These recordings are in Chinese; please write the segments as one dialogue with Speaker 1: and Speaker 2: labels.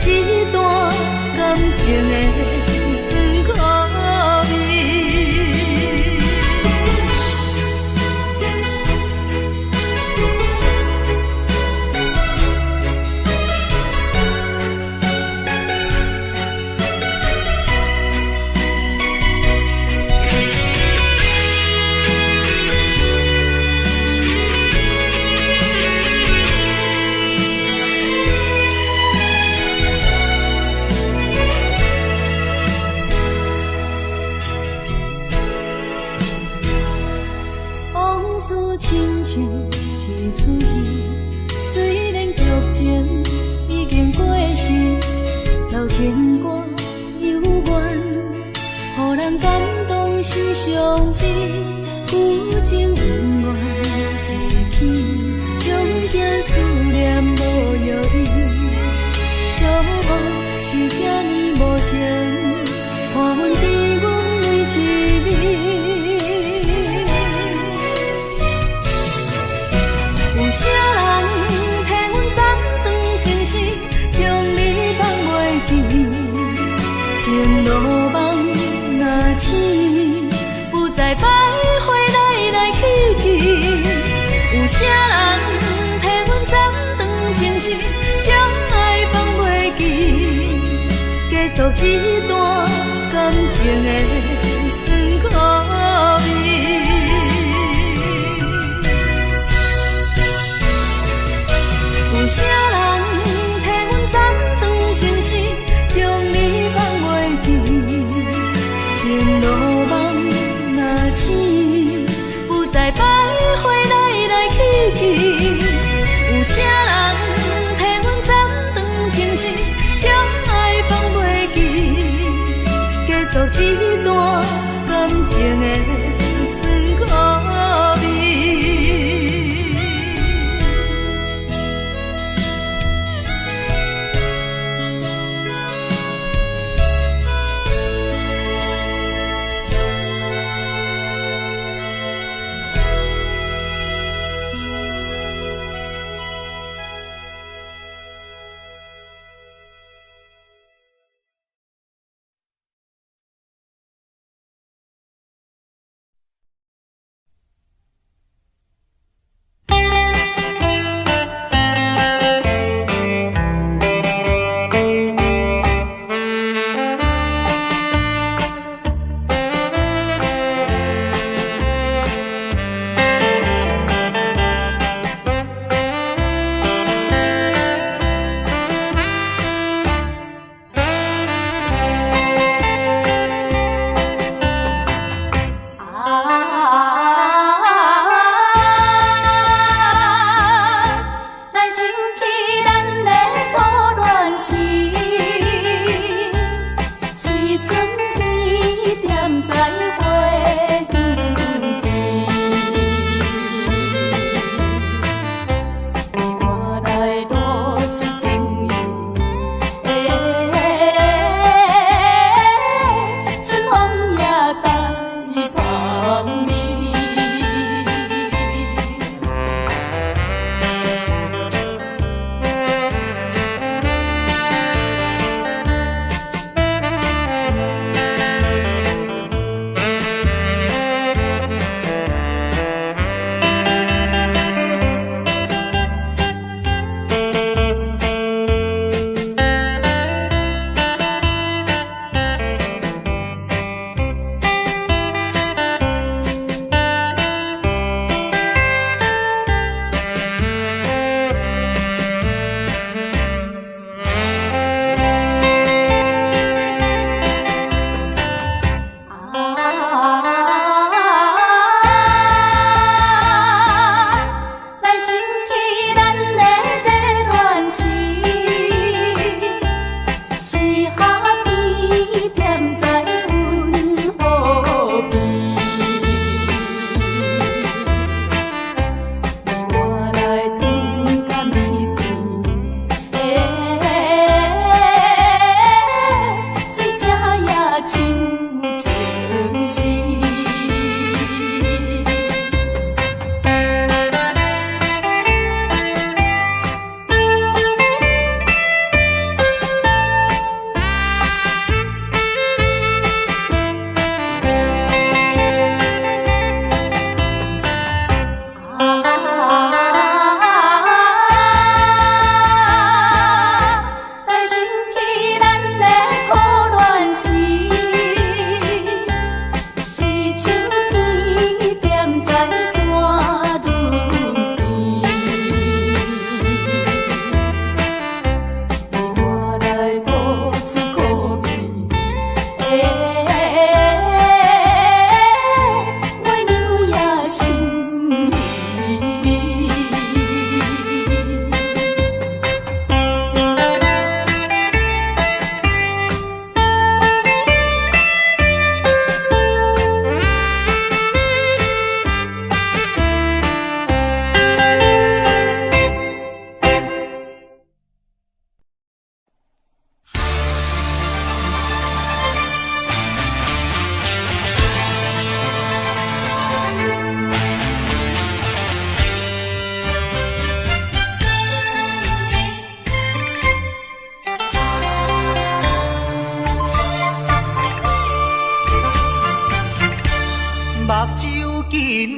Speaker 1: 一段感情的酸苦味。亲像一出戏，虽然剧情已经过时，老情歌犹原，予人感动心伤悲，有情温暖提起，中间思念无药医，寂寞是这呢无情，看阮伫阮每一日。有啥人替阮斩断情丝，将你放袂记？情路梦若醒，不再徘徊来来去去。有啥人替阮斩断情丝，将爱放袂记？结束这段感情的酸苦味。有啥人替阮斩断情丝，将你放袂记？情路梦若醒，不再徘徊来来去去。有啥人替阮斩断情丝，将爱放袂记？结束这段感情的。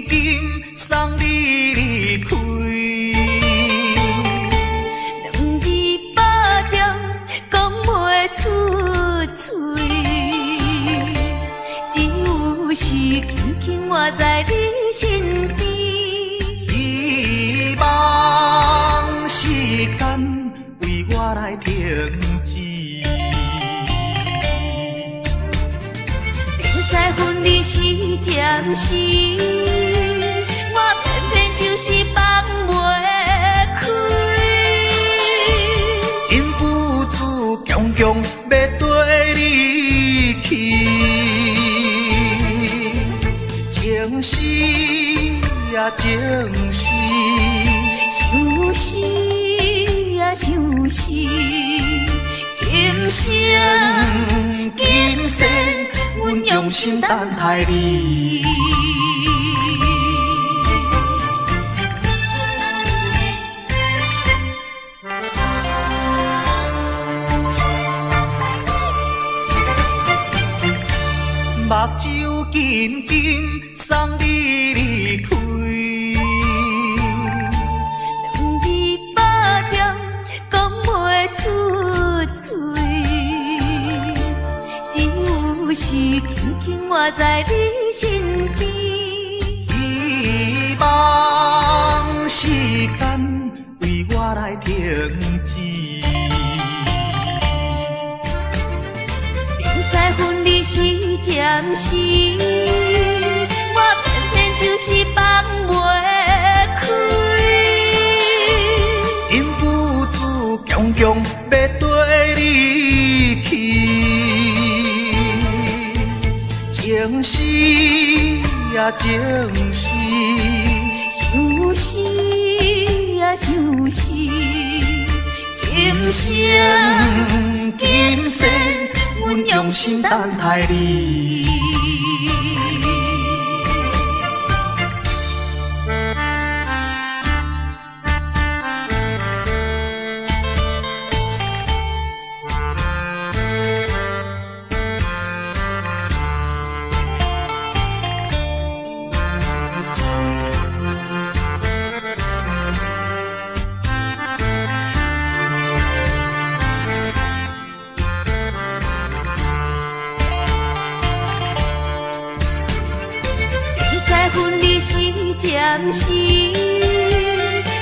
Speaker 2: 紧送你离开。
Speaker 1: 两字百点讲袂出嘴，只有是轻轻活在你身边。
Speaker 2: 希望时间为我来停止。
Speaker 1: 在分离时暂时，我偏偏就是放袂开。
Speaker 2: 因父子强强要跟你去，情是呀情是，
Speaker 1: 想死呀想死，今生今世。阮用心等待你。
Speaker 2: 目睭紧紧送你离开。
Speaker 1: 两字百点讲袂出嘴。是轻轻活在你身边，
Speaker 2: 希望时间为我来停止。
Speaker 1: 明知分离是暂时，我偏偏就是放袂开。
Speaker 2: 因父子强强要跟你去。情是呀情是，
Speaker 1: 想死呀想死，今生今世，阮用心等待你。暂时，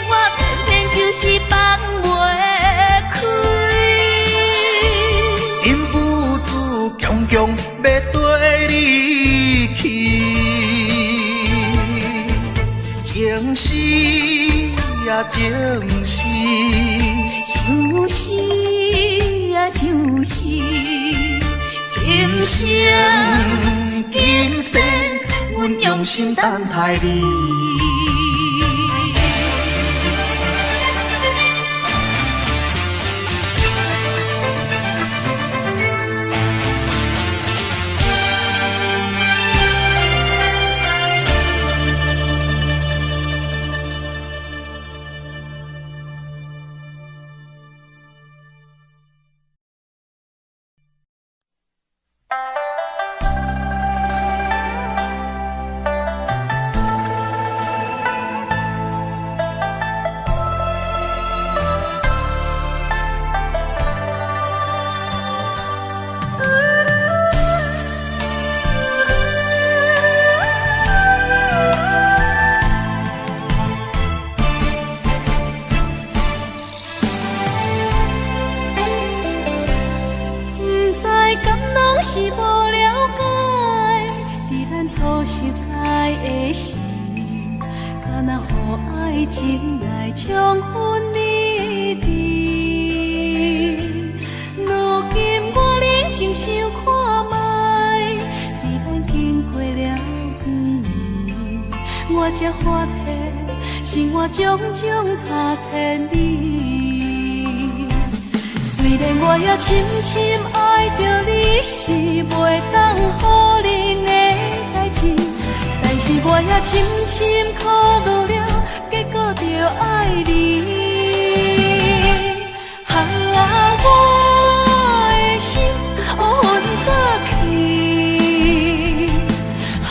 Speaker 1: 我偏偏就是放袂开。
Speaker 2: 因父子强强要跟你去，情是呀情是，
Speaker 1: 想死呀想死，今生今世。阮用心等待你。情来冲昏你的，如今我认真想看卖，在咱经过了几年，我才发现生活种种差千里。虽然我也深深爱着你，是袂当予人的代志，但是我也深深苦恼了，结果着爱你。我的心乌云早起，看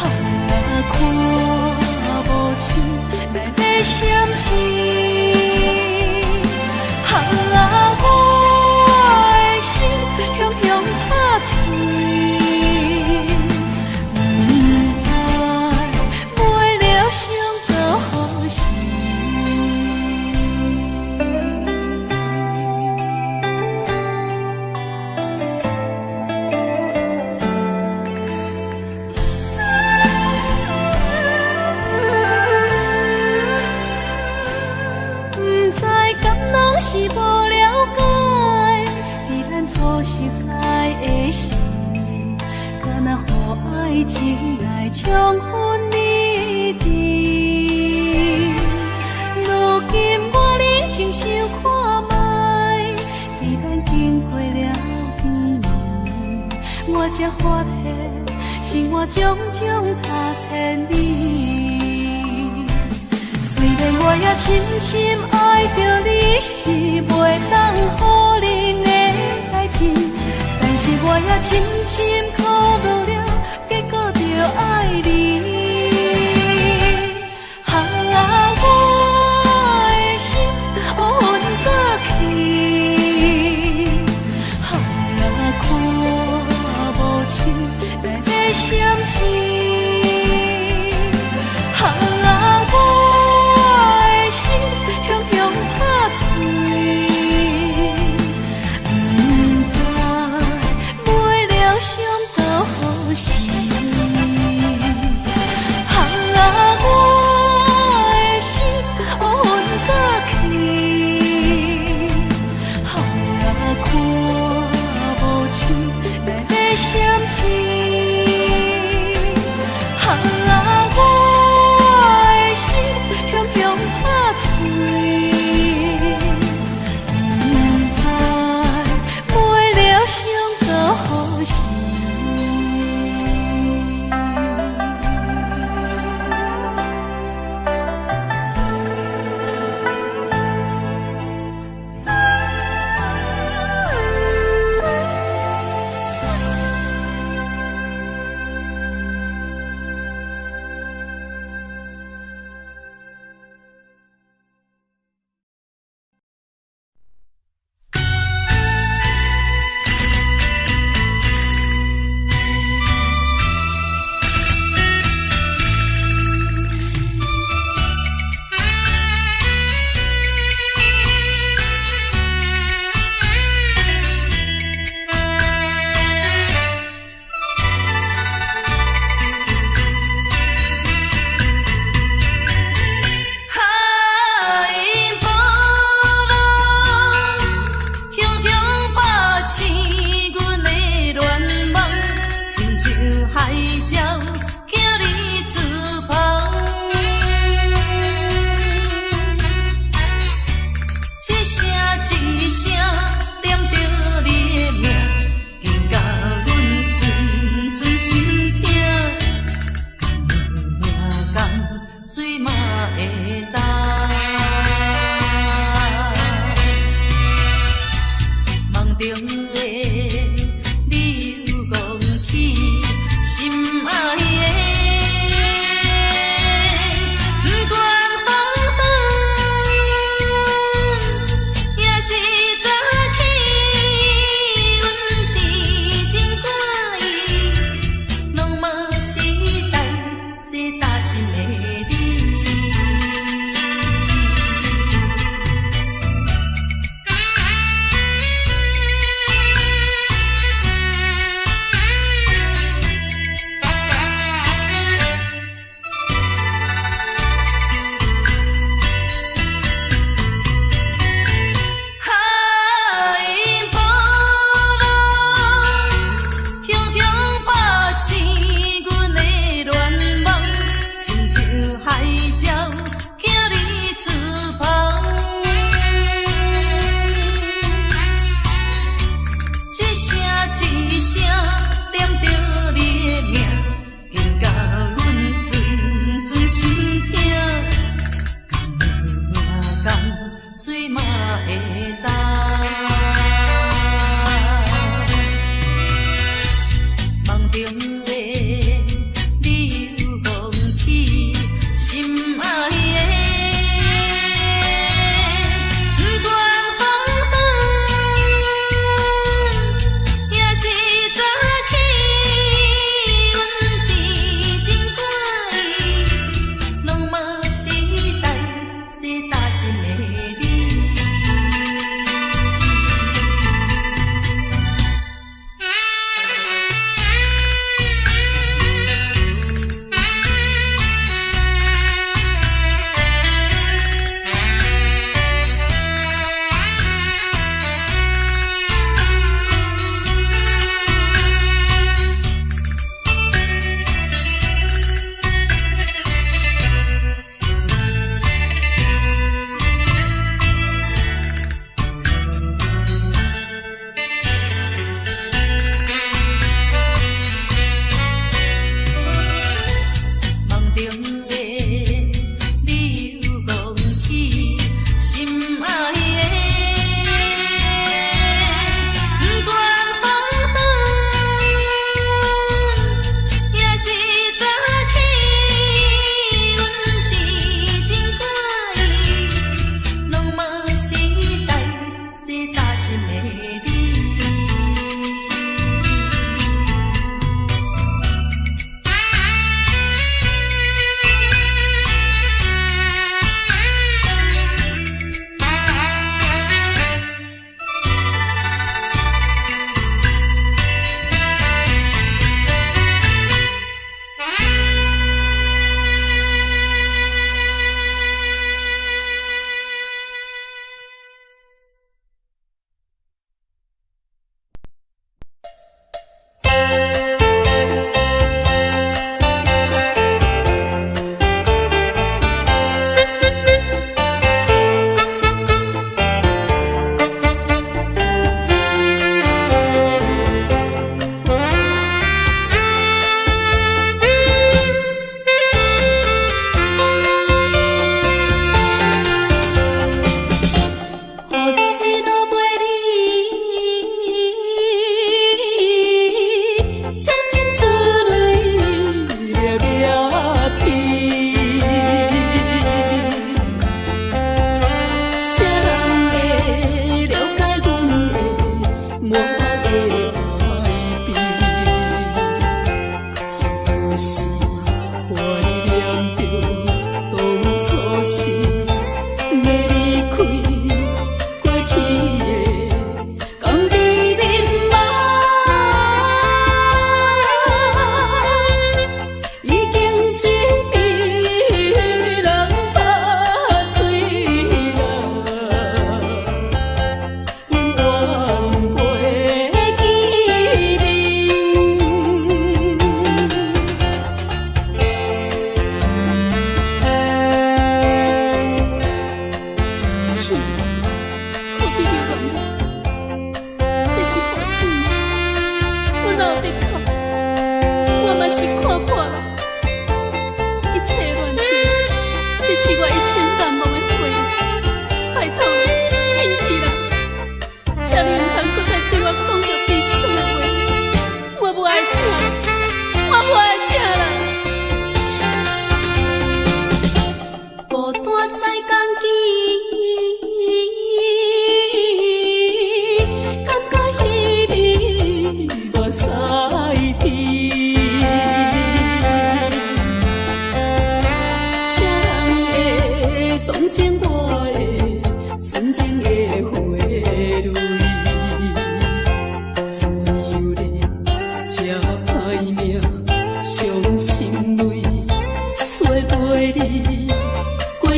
Speaker 1: 我才发现，是我种种差千里。虽然我也深深爱着你，是袂当予人的代志，但是我也深深苦恼了，结果着爱你。闪失，我的心雄雄打碎，不知买了伤到何时。我的心乌云早起，看无清来的闪失。心的你。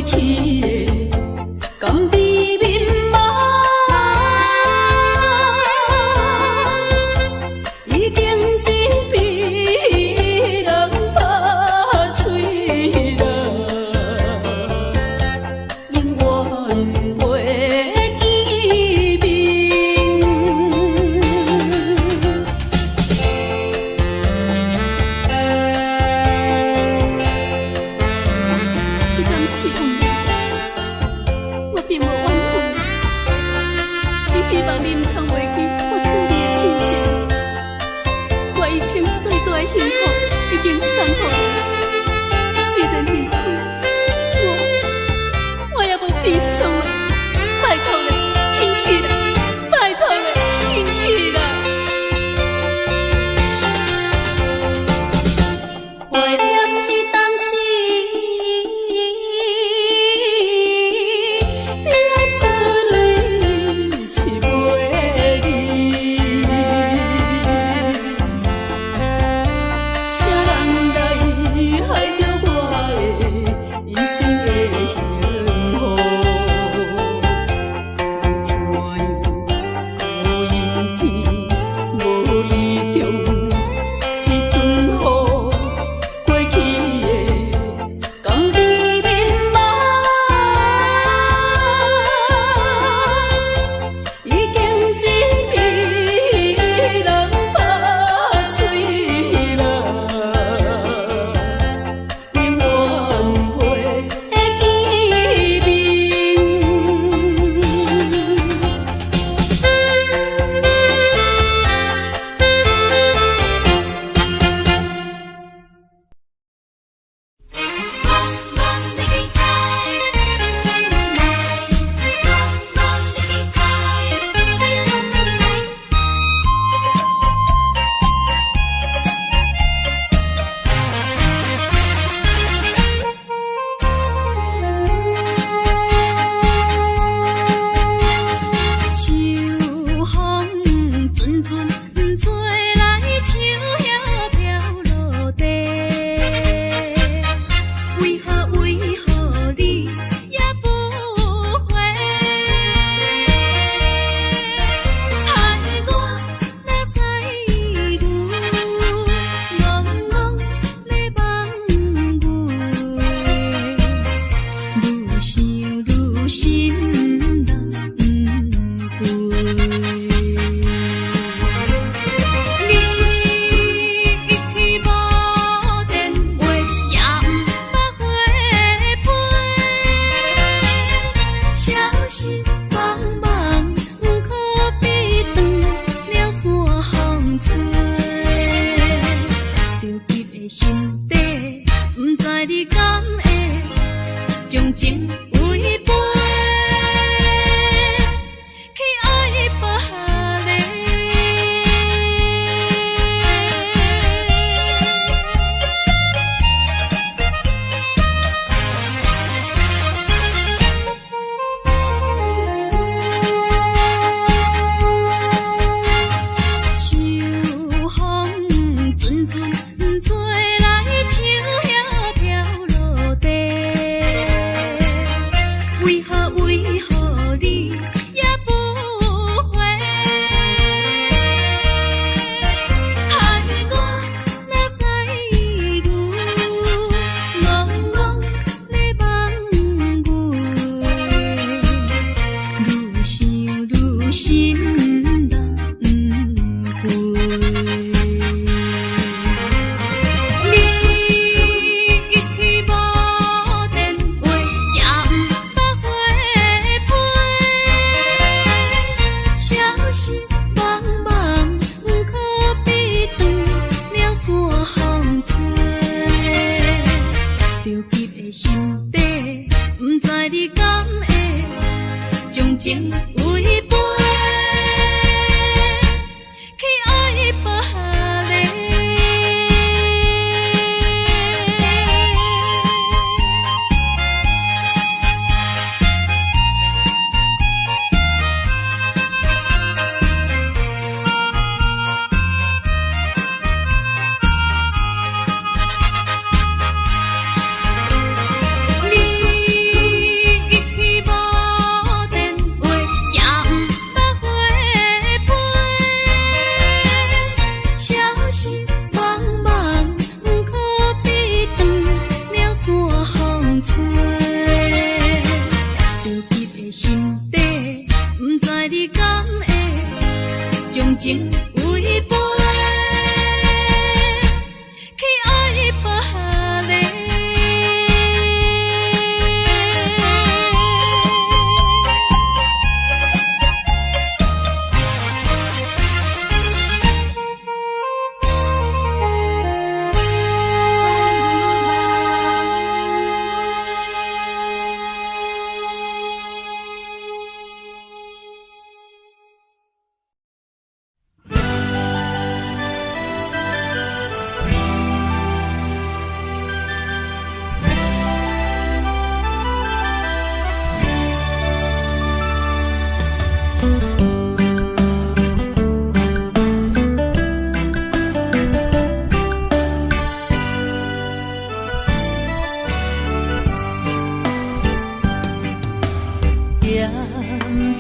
Speaker 1: 去的甘甜蜜码，已经是被人拍碎了，永远袂见面。这敢是运命？我并无怨恨，只希望你毋通忘记我对你的亲情。我一生最大的幸福已经送予你，虽然离开，我也无悲伤了。拜托你，返去啦！拜托你，返去啦！怀念你当时。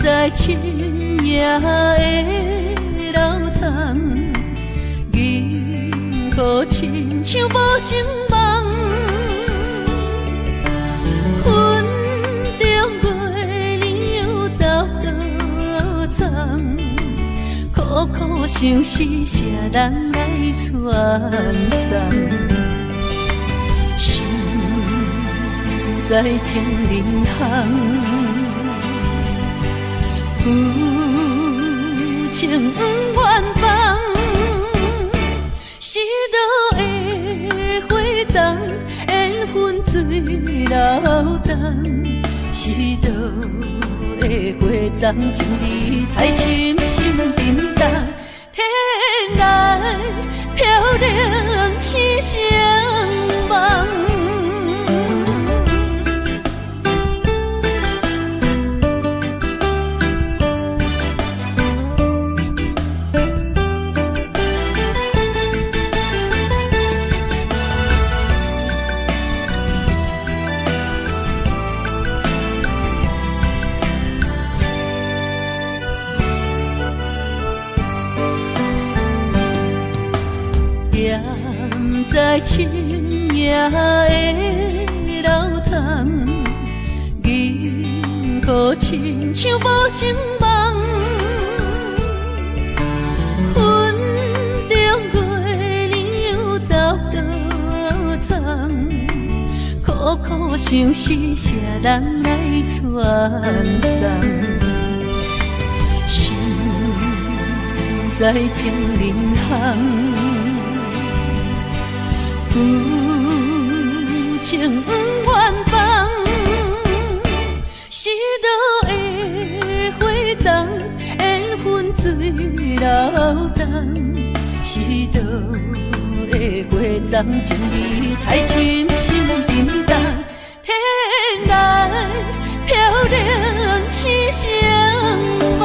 Speaker 1: 在深夜的楼堂，银河亲像无情梦。云中月亮又走倒藏，苦苦相思，谁人来传送？心在情人行。旧情不愿放，是倒的花丛，缘分水流动。是倒的花丛，情义太深，心沉重。天来飘零痴情梦。在深夜的楼堂，银河亲像无情梦。云中月亮又走倒藏，苦苦相思，谁人来传送？心在情人行。旧情不愿放，是倒的花丛，缘分水流动。是倒的花丛，情义太深，心沉重。天来飘零痴情梦。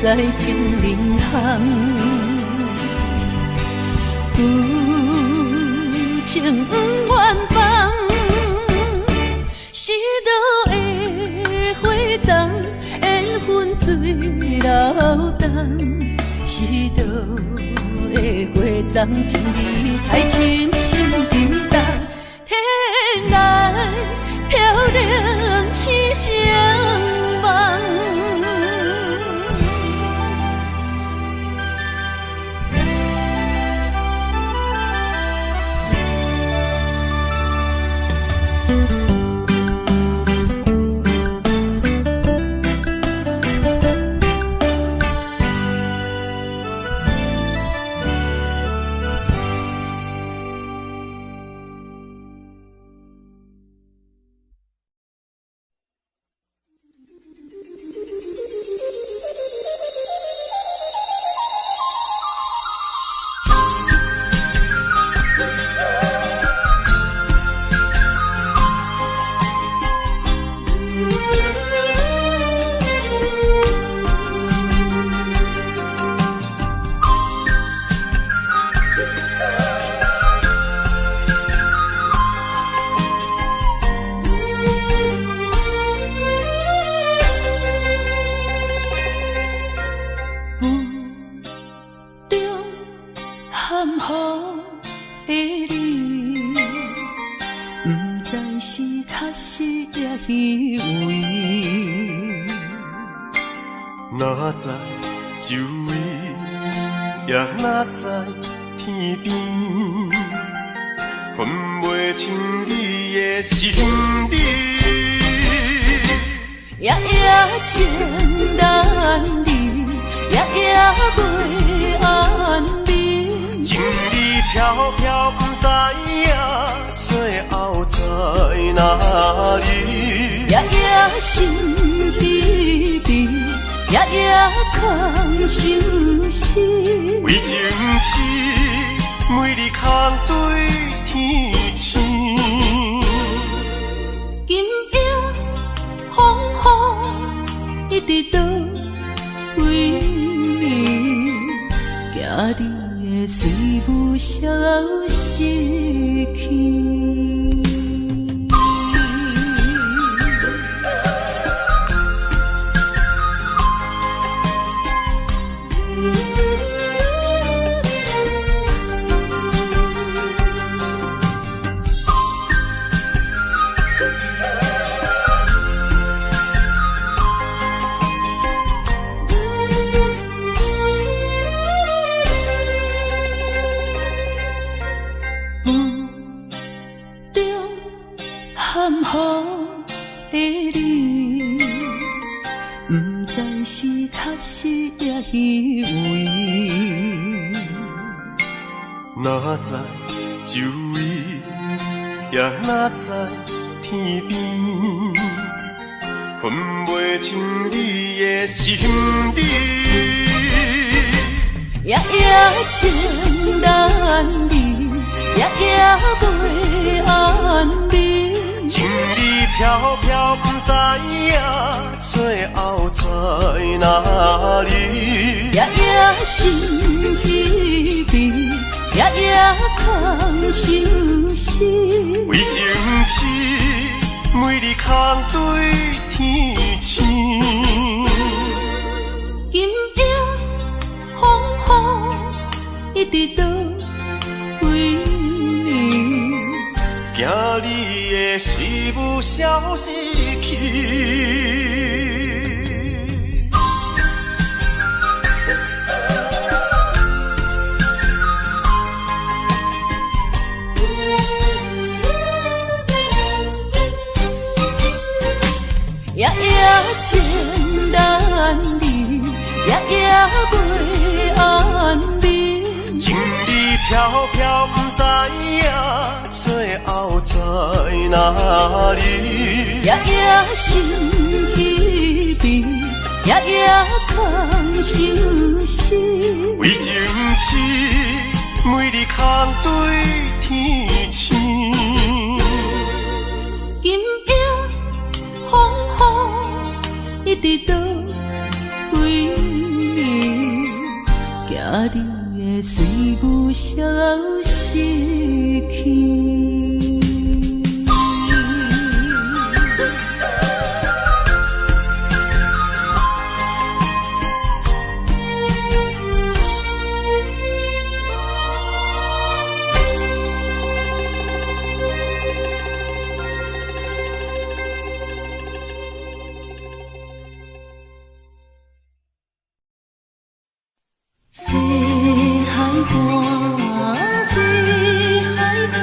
Speaker 1: 在情人行，旧情不愿放，是倒的花丛，缘分水流动。是倒的花丛，情义太深，心沉重。天来飘零痴情梦。
Speaker 3: 哪知周围，也哪知天边，分袂清你的心理。
Speaker 1: 夜夜情难离，夜夜袂安眠。
Speaker 3: 情意飘飘，不知影最后在哪里。
Speaker 1: 夜夜心悲悲。夜夜空相思。
Speaker 3: 为情痴，每日空对天星。
Speaker 1: 今夜风雨一直到为暝，惊你的水母消失去。含糊的你，不知是确实也虚伪。
Speaker 3: 哪知周围，也哪知天边，分袂清你的心底。
Speaker 1: 夜夜情难离，夜夜袂安眠。
Speaker 3: 情意飘飘，不知影最后在哪里。
Speaker 1: 夜夜心稀微，夜夜空相思。
Speaker 3: 为情痴，每日空对天星。
Speaker 1: 今夜风雨一直到为暝，
Speaker 3: 惊你的水母消失去。
Speaker 1: 夜夜情难离，夜夜袂安眠。
Speaker 3: 情意飘飘，不知影最后在哪里。
Speaker 1: 夜夜心稀微，夜夜空相思。
Speaker 3: 为情痴，每日空对天星。
Speaker 1: 今夜风雨一直到为暝，惊你的水母消失去。西海岸，西海岸，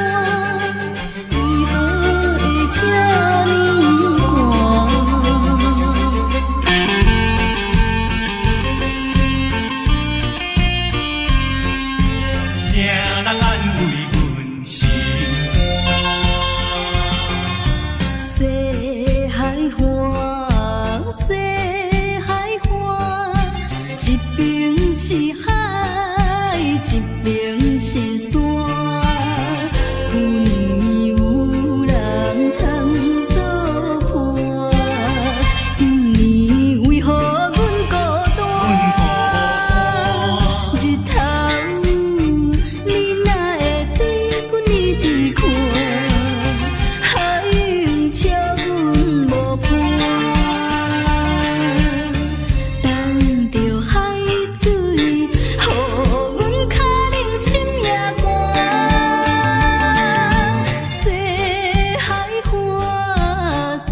Speaker 1: 为何会这呢寒？
Speaker 2: 谁人安慰阮心肝？
Speaker 1: 西海岸，西海岸，一边是海，一边是山。有有人通作伴，今年为何阮孤单？日头你哪会对阮一直看？海涌笑阮无伴，等着海水，予阮脚冷心也寒。西海岸，西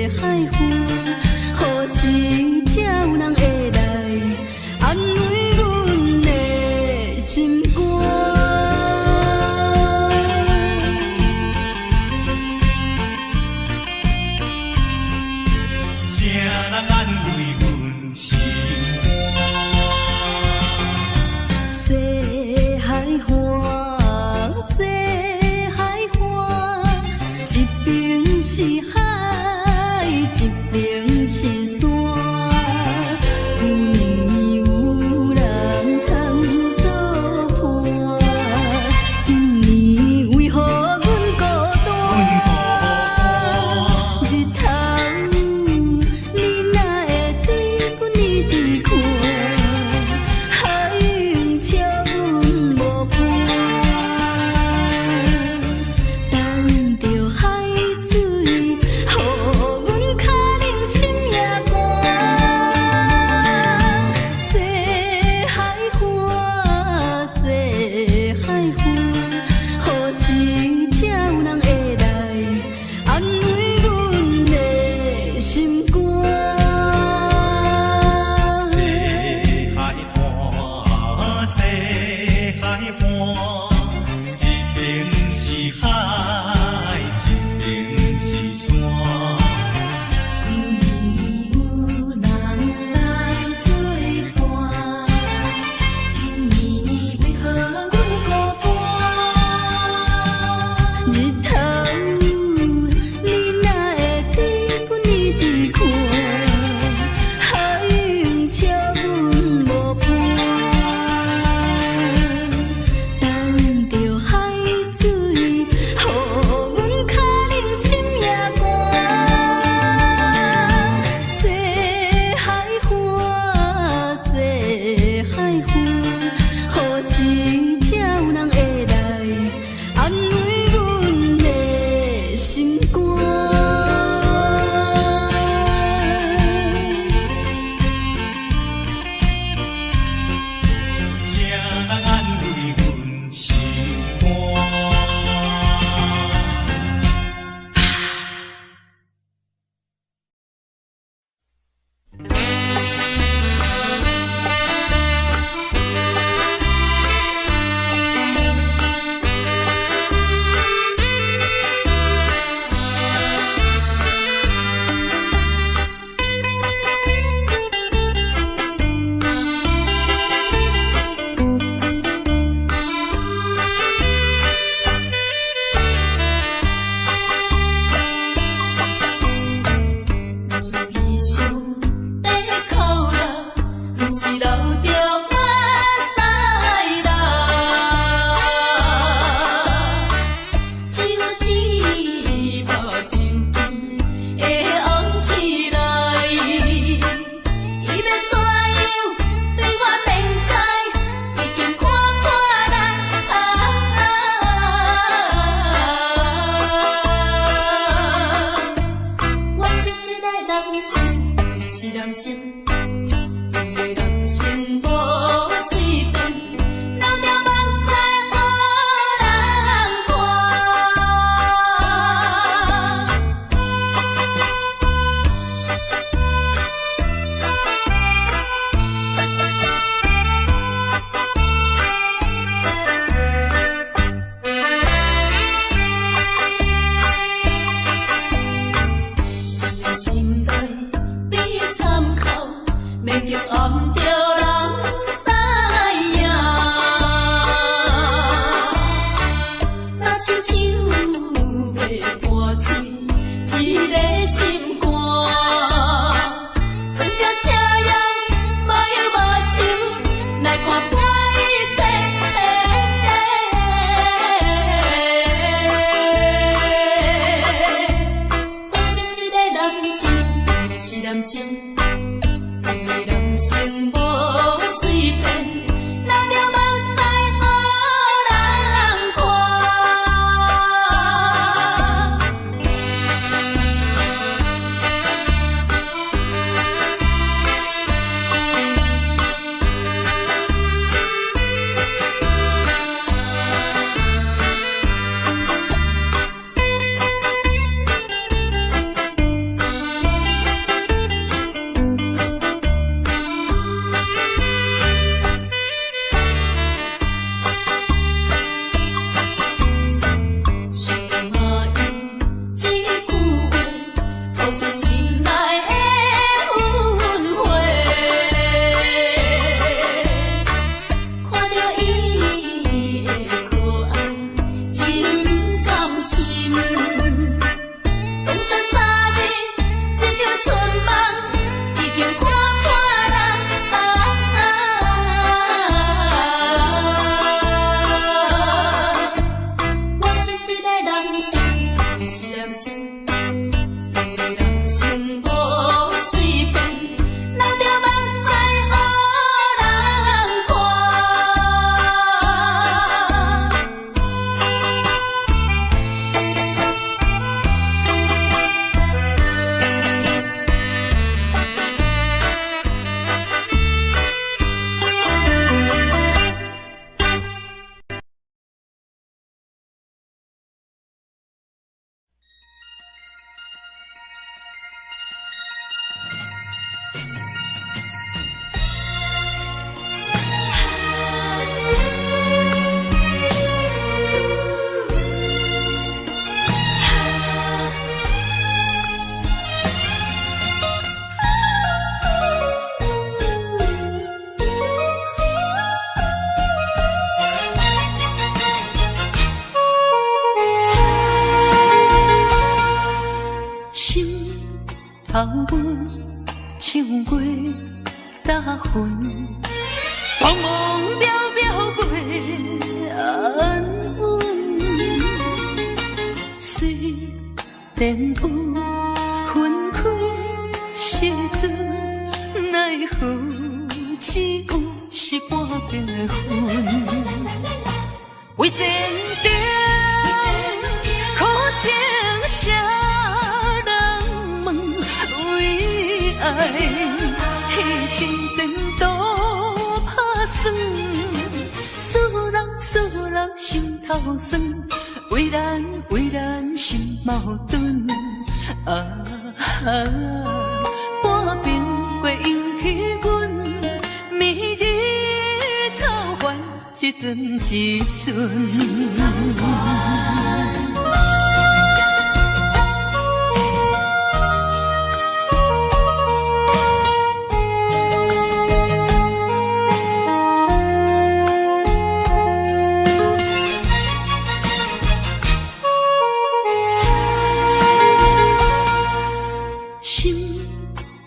Speaker 1: 海岸，何时才有人会来安慰阮的心肝？
Speaker 2: 谁人安慰阮心肝？
Speaker 1: 西海岸，西海岸，一边是海，一边是山。想在哭啦，不是流着眼屎啦，只有死目睭会红起来。伊要怎样对我面开，已经看破啦。我是一个男生，是男生，因为男生无随便，流着目屎予人看。虽然心内比参考，袂叫暗着人知影。若亲像要破碎一个心肝，装着车样无忧无愁，来看破一切。我是一个男生，是男生，因为男生无随便，流着目屎予人看。想嘛用一句话，吐出心内的阮火。看着伊的可爱，真甘心。当作早日一场春梦，已经看破啦。我是一个男生，是男生，因为男生无随便，流着目屎予人看。心头阮唱过大云，茫茫渺渺过安稳。虽然有分开时阵，奈何只有是半边的云。为前程苦情谁人问？为爱牺牲前途打算，使人心头酸，为咱心矛盾。半边过引起阮暝日操烦，一阵一阵。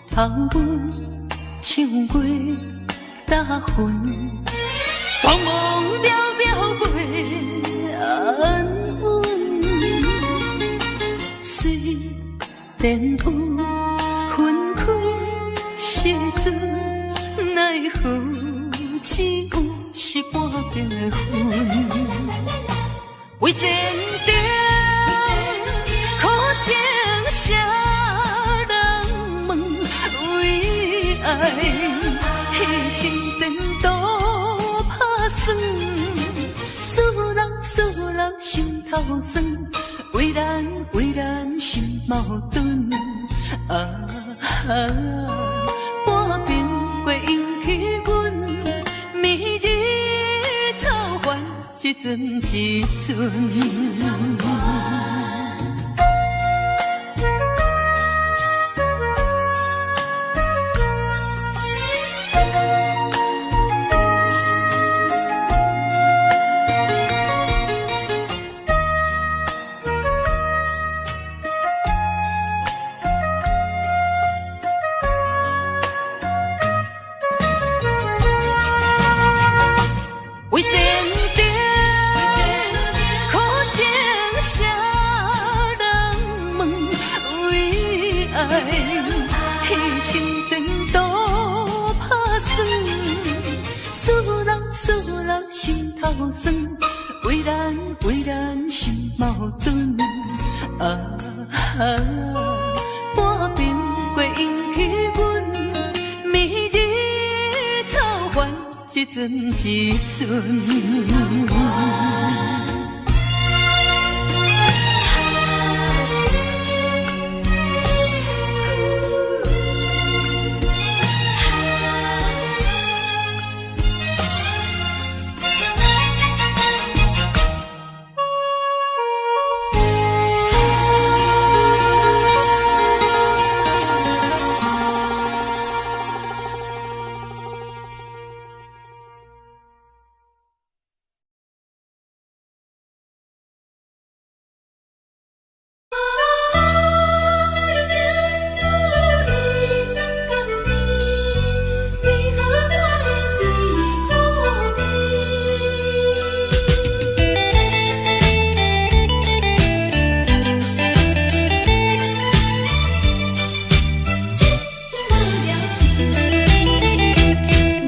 Speaker 1: 头头尾唱过大云，茫茫渺渺袂安稳。虽然有分开时阵，奈何只有是半边的云。为前程苦情谁人问？为爱牺牲前途打算，使人心头酸。为咱心矛盾，半边过引起阮明日草原一阵一阵。为前程苦情谁人问？为爱牺牲前途打算，使人心头酸。为咱心矛盾，半边过引起阮明日草原一阵一阵。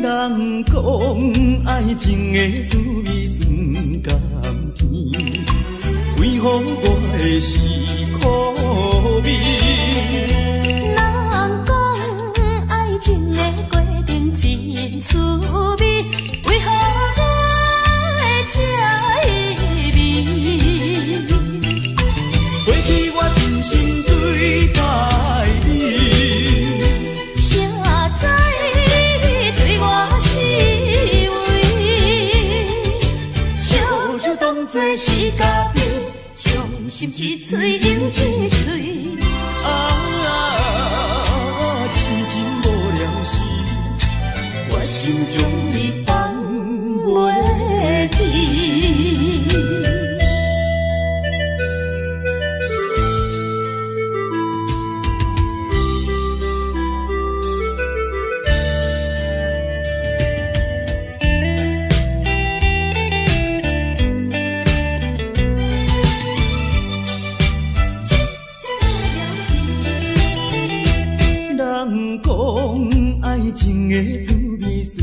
Speaker 2: 人讲爱情的滋味酸甘甜，为何我的是苦味？
Speaker 1: 人讲爱情的过程真滋味，为何我会这意味？
Speaker 2: 过去我真心对待你，
Speaker 1: 谁知你对我是为，笑当作是假意，伤心一嘴饮一嘴。
Speaker 2: 痴情无聊时，我心中
Speaker 1: 你放袂记。
Speaker 2: 人讲爱情的滋味酸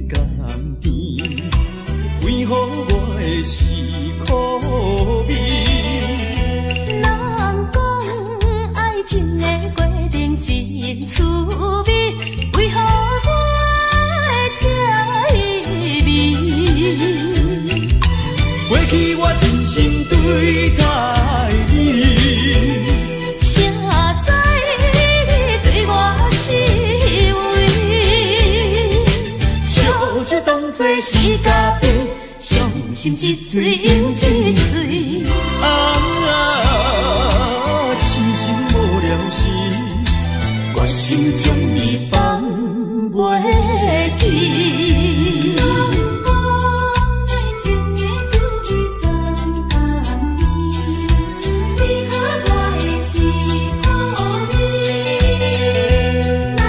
Speaker 2: 甘甜，为何我会是苦味？
Speaker 1: 人讲爱情的过程真滋味，为何我会这意味？
Speaker 2: 过去我真心对待你，
Speaker 1: 谁知你对我是为，笑就当作是假意，伤心一嘴饮一嘴。
Speaker 2: 痴情无聊时，我心中你放袂记。人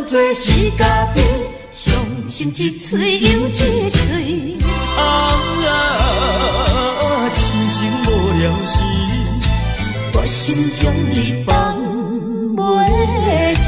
Speaker 1: 做是家己，伤心一嘴又一嘴。
Speaker 2: 痴情无了时，
Speaker 1: 我心将你放袂记。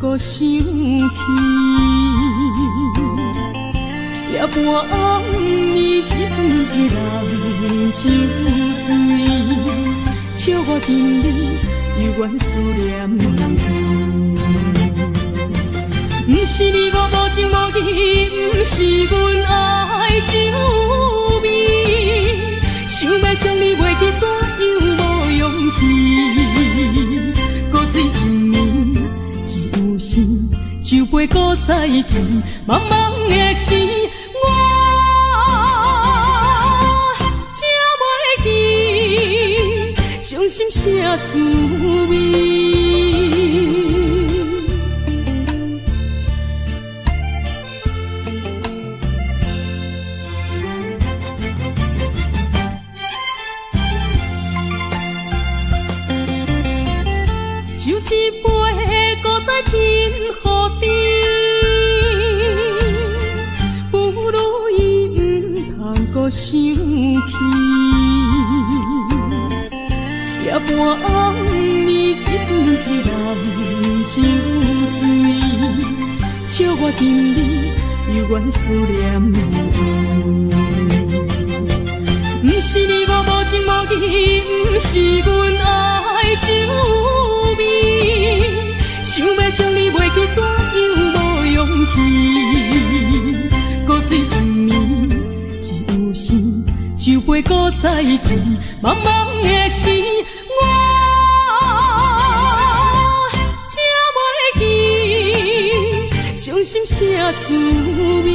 Speaker 2: 想起，也
Speaker 1: 半暗暝，只剩一人酒醉，笑我今日犹原思念你。不是你我无情无义，不是阮爱酒味，想要将你袂记，怎样无勇气？古水一暝，只有时，酒杯搁再见，茫茫的时，我才袂记伤心啥滋味。酒一杯，搁再天雨滴，不如伊不通搁想起。夜半暗暝，只剩一人酒醉，笑我今日犹原思念你。不是你我无情无义，不是阮爱酒味，想要将你袂记，怎样无勇气？古水一暝，只有时，酒杯搁再见，茫茫的时，我才袂记伤心啥滋味。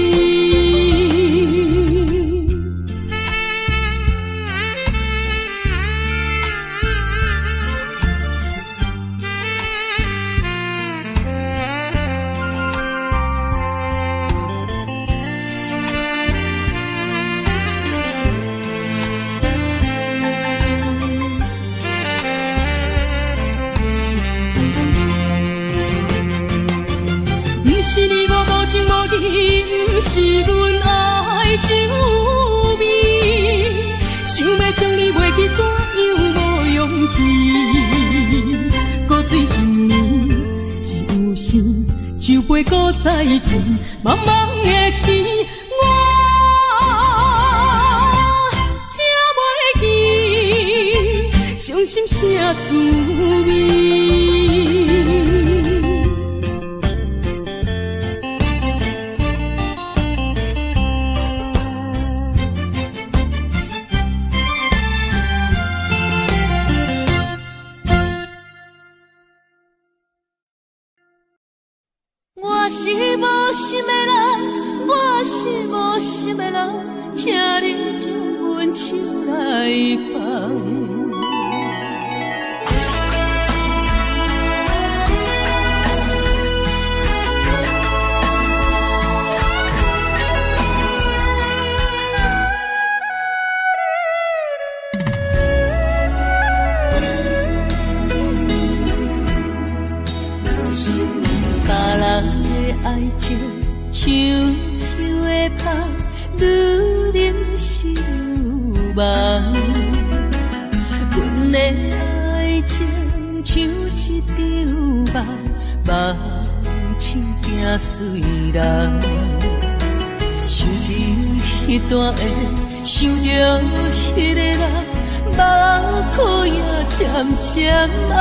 Speaker 1: 不是阮爱酒味，想要将你袂记，怎样无勇气？古水一暝，只有时，酒杯搁再见，茫茫的时，我才袂记伤心啥滋味。我是无心的人，我是无心的人，请你将阮手来放。爱情像树的芳，愈淋是愈梦。阮的爱情像一场梦，梦醒惊碎人。想起迄段的，想着迄个人，目眶也渐渐红。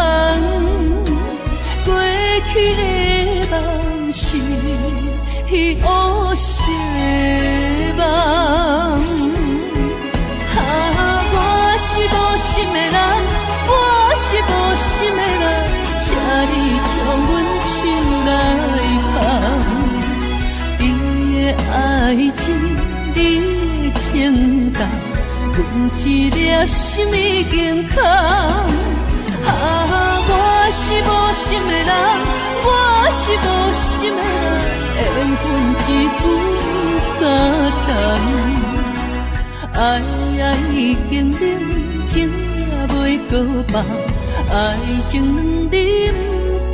Speaker 1: 过去的梦是乌色梦，我是无心的人，我是无心的人，请你将阮手来放。你的爱情，你的情感，阮一粒心已经空。我是无心的人，我是无心的人，缘分只有简单。爱已经冷，情也袂搁放，爱情两人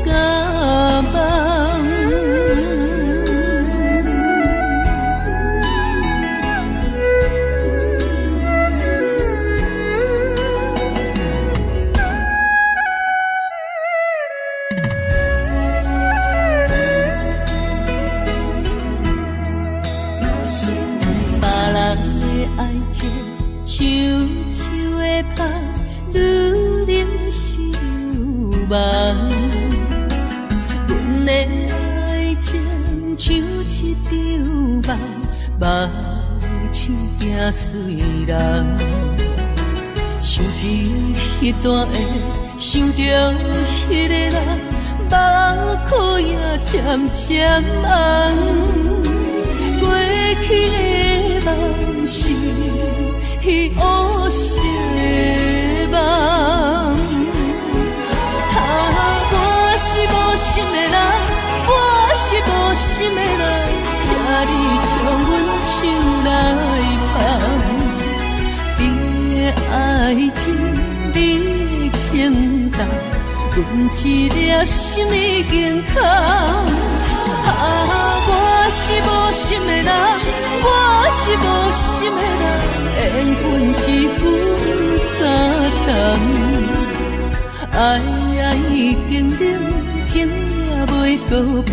Speaker 1: 敢忘。梦。阮的爱情像一场梦，梦醒惊碎人。想起迄段的，想着迄个人，目眶也渐渐红。过去的梦是乌色的梦。我是无心的人，我是无心的人，请你将阮手来放。你的爱情，你的情重，阮一粒心已经空。我是无心的人，我是无心的人，缘分一句敢当。爱已经冷，情也袂搁放，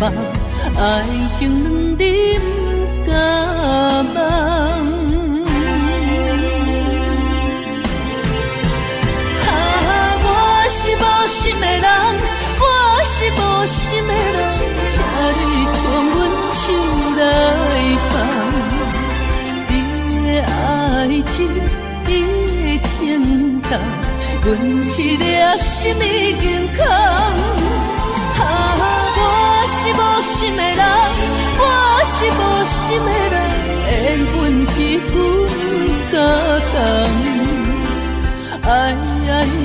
Speaker 1: 爱情两人敢梦。我是无心的人，我是无心的人，请你将阮手来放。你的爱情，你的情重，阮一粒心已经空。我是无心的人，我是无心的人，缘分一句敢当。爱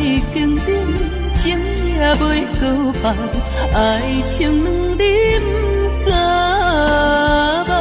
Speaker 1: 已经冷，情也袂搁放，爱情两人敢梦。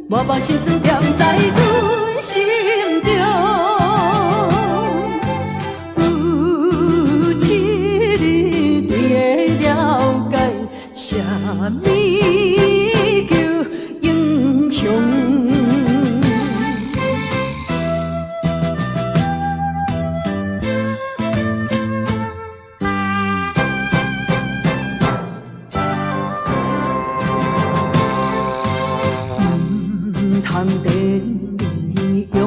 Speaker 1: 我把心酸踮在阮心中，有一日你会了解，啥物叫英雄。通电你勇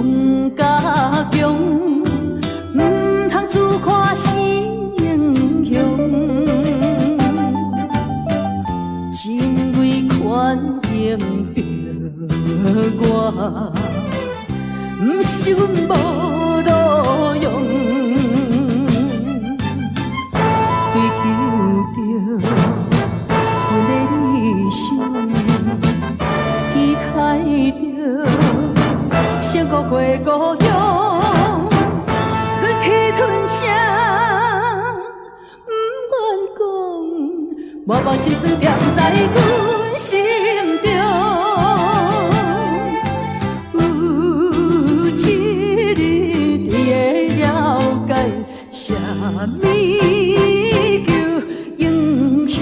Speaker 1: 甲强，唔通自夸是英雄。真为权赢着我，唔是阮无路用。追求着阮的理想，期待着。想过回故乡，忍气吞声，不愿讲，我把心酸踮在阮心中。有一日你会了解，啥物叫英雄。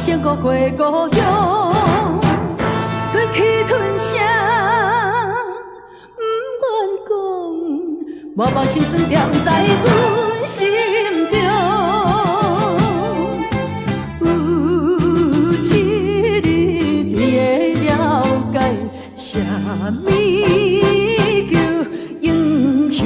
Speaker 1: 成孤过故乡，吞气吞声，不愿讲，默默心酸踮在阮心中。有一日你会了解，啥物叫英雄。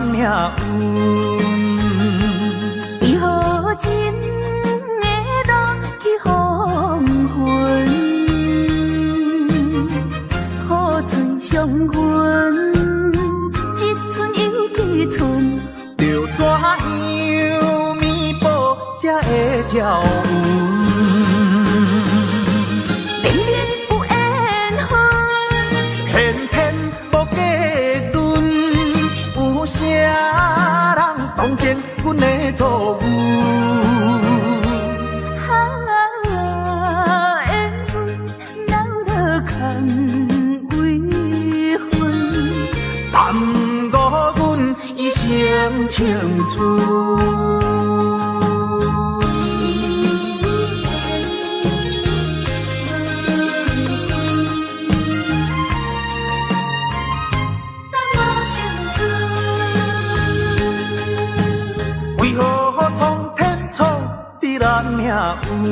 Speaker 2: 命运，
Speaker 1: 为何真会落去黄昏？苦水相分，一寸又一寸，
Speaker 2: 要怎样弥补才会照运？
Speaker 1: 明明有缘分，
Speaker 2: 偏偏无结论，有啥人当成阮的错误？
Speaker 1: 缘分闹落空为分，
Speaker 2: 耽误阮一生青春。咱命运，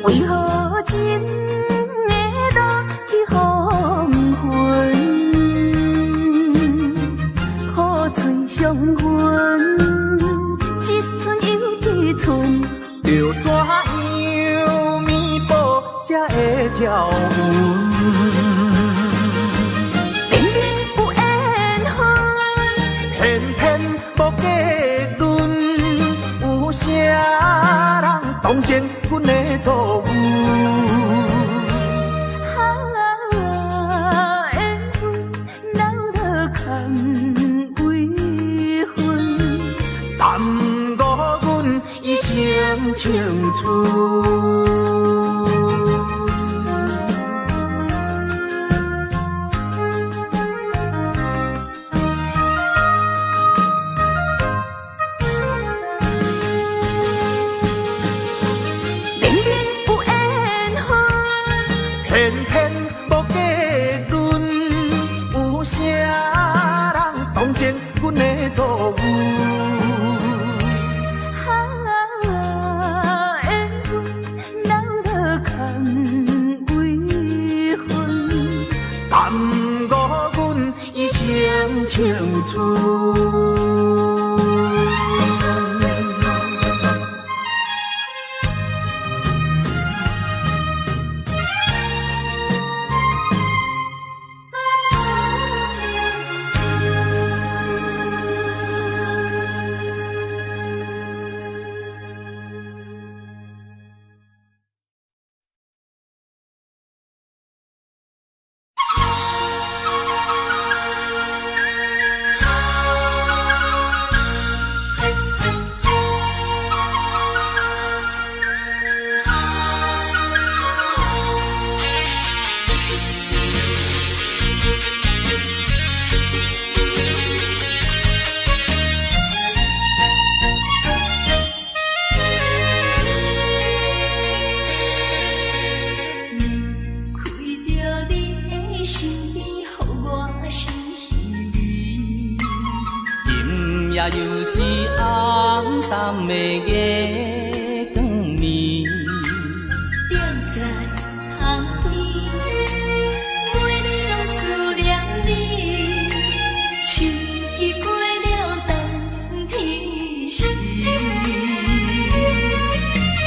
Speaker 1: 为何真会落去黄昏？苦水相分，一寸又一寸，
Speaker 2: 要怎样弥补才会照运？
Speaker 1: 明明有缘分，
Speaker 2: 偏偏无结论。有啥人当成阮的错误？
Speaker 1: 缘分闹落空为分，
Speaker 2: 耽误阮一生青春。偏偏无结论，有啥人当成阮的错误？
Speaker 1: 缘分闹落空为分，
Speaker 2: 耽误阮一生青春。
Speaker 4: 又是暗淡的月光暝，
Speaker 1: 踮在窗边，每日拢思念你，秋去过了冬天。时。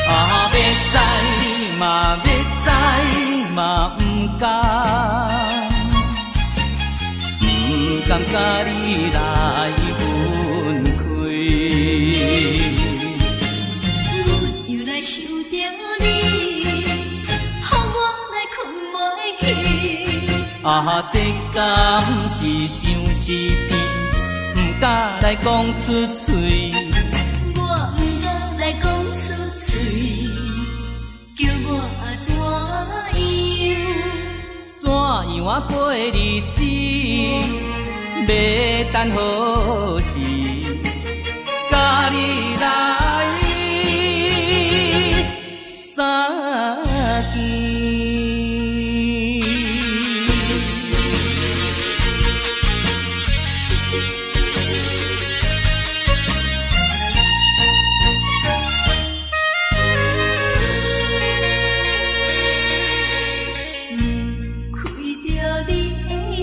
Speaker 4: 啊，要知嘛，要知嘛，不敢，不敢甲你来分开。
Speaker 1: 阮又来想着你，予我来困袂去。
Speaker 4: 啊，这敢是相思甜，不敢来讲出嘴。
Speaker 1: 我不敢来讲出嘴，叫我怎样？
Speaker 4: 怎样啊过日子？要等何时？甲你来相见。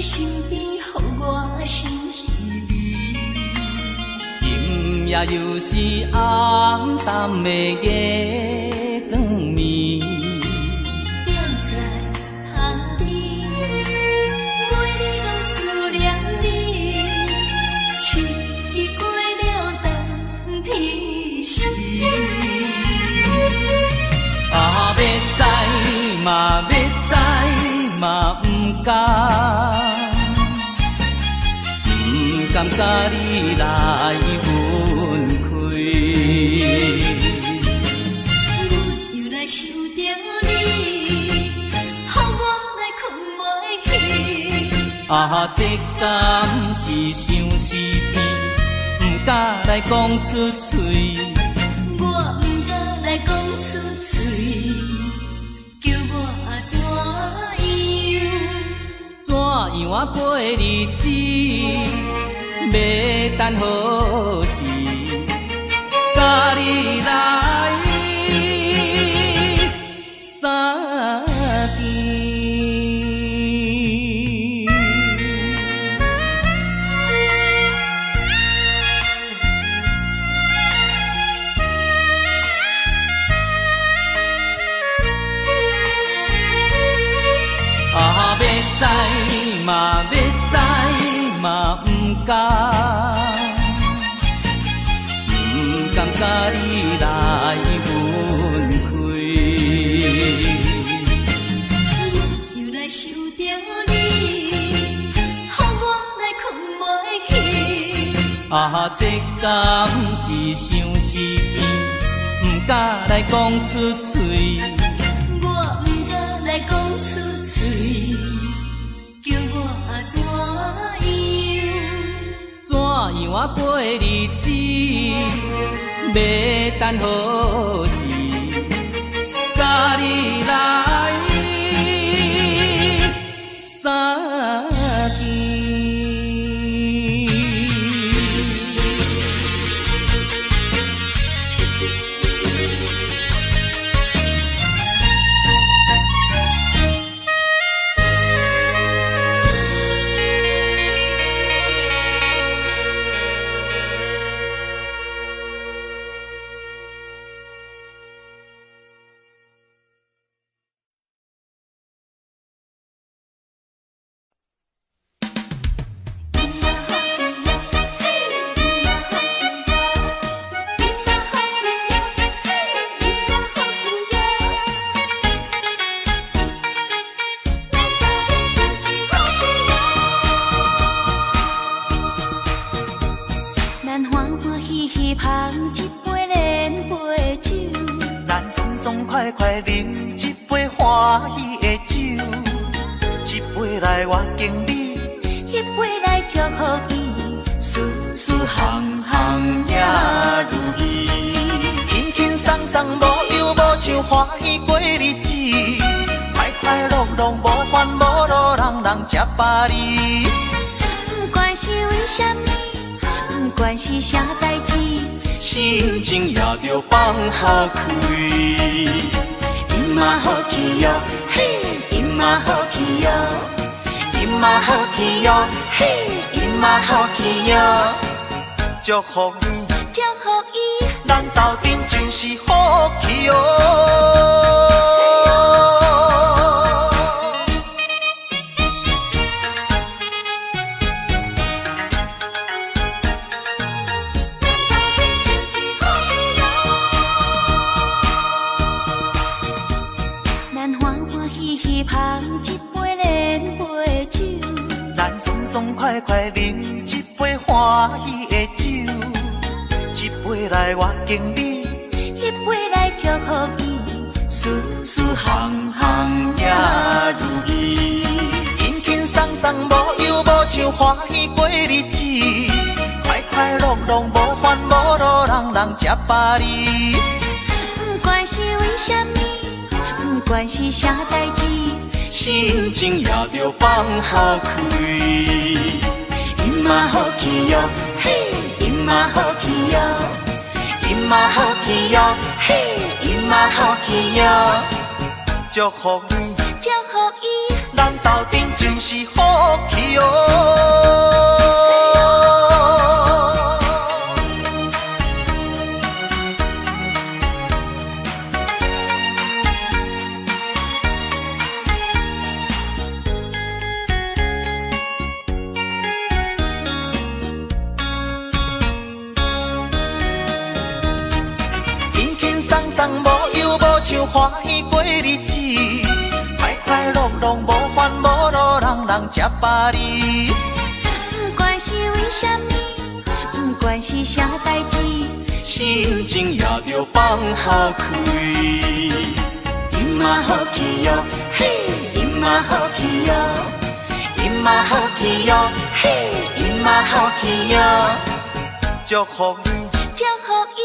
Speaker 1: 身边，予我心稀微。
Speaker 4: 今夜又是暗淡的月光暝，
Speaker 1: 踮在塘边，每日拢思念你。七夕过了等天时，
Speaker 4: 啊，要知嘛，要知嘛，不敢。不敢甲你来分开，
Speaker 1: 阮又来想着你，予我来困袂去。
Speaker 4: 啊，这敢是相思甜，不敢来讲出嘴。
Speaker 1: 我不敢来讲出嘴，叫我怎样？
Speaker 4: 怎样啊过日子？要等何时？甲你来相见。啊，要知嘛，要知嘛，不敢。不敢甲你来分开，
Speaker 1: 又来想着你，予我来困袂去。
Speaker 4: 啊，这敢是相思甜，不敢来讲出嘴。
Speaker 1: 我不敢来讲出嘴，叫我怎样？
Speaker 4: 怎样啊过日子？要等何时？甲你来相见。
Speaker 3: 爽快快饮一杯欢喜的酒，一杯来我敬你，
Speaker 1: 一杯来祝福伊，事事行行也如意。
Speaker 3: 轻轻松松无忧无愁，欢喜过日子，快快乐乐无烦无恼，人人吃饱哩。
Speaker 1: 不管是为什么，不管是啥代志，
Speaker 3: 心情也着放好开。
Speaker 1: 伊嘛好气哟，嘿，伊嘛好气哟，伊嘛好气哟，嘿，伊嘛好气哟，
Speaker 3: 祝福你，
Speaker 1: 祝福伊。
Speaker 3: 人斗阵就是福气哦。
Speaker 1: 咱欢欢喜喜捧一杯莲花酒，
Speaker 3: 咱爽爽快快饮一杯欢喜的酒，一杯来我敬你，
Speaker 1: 一杯来祝福伊，
Speaker 3: 事事行行也如意，轻轻松松无忧无愁，欢喜过日子，快快乐乐无烦无恼，人人吃饱哩。
Speaker 1: 不管是为什么，不管是啥代志，
Speaker 3: 心情也着放好开。因嘛好气哟，嘿，因嘛好气哟，因嘛好气哟，嘿，因嘛好气哟。祝福你，
Speaker 1: 祝福伊，
Speaker 3: 人斗阵就是福气哦。无忧无愁，欢喜过日子，快快乐乐无烦无恼，人人吃饱哩。
Speaker 1: 不管是为什么，不管是啥代志，
Speaker 3: 心情也着放好开。因嘛好气哟，嘿，因嘛好气哟，因嘛好气哟，嘿，因嘛好气哟。祝福你，
Speaker 1: 祝福伊，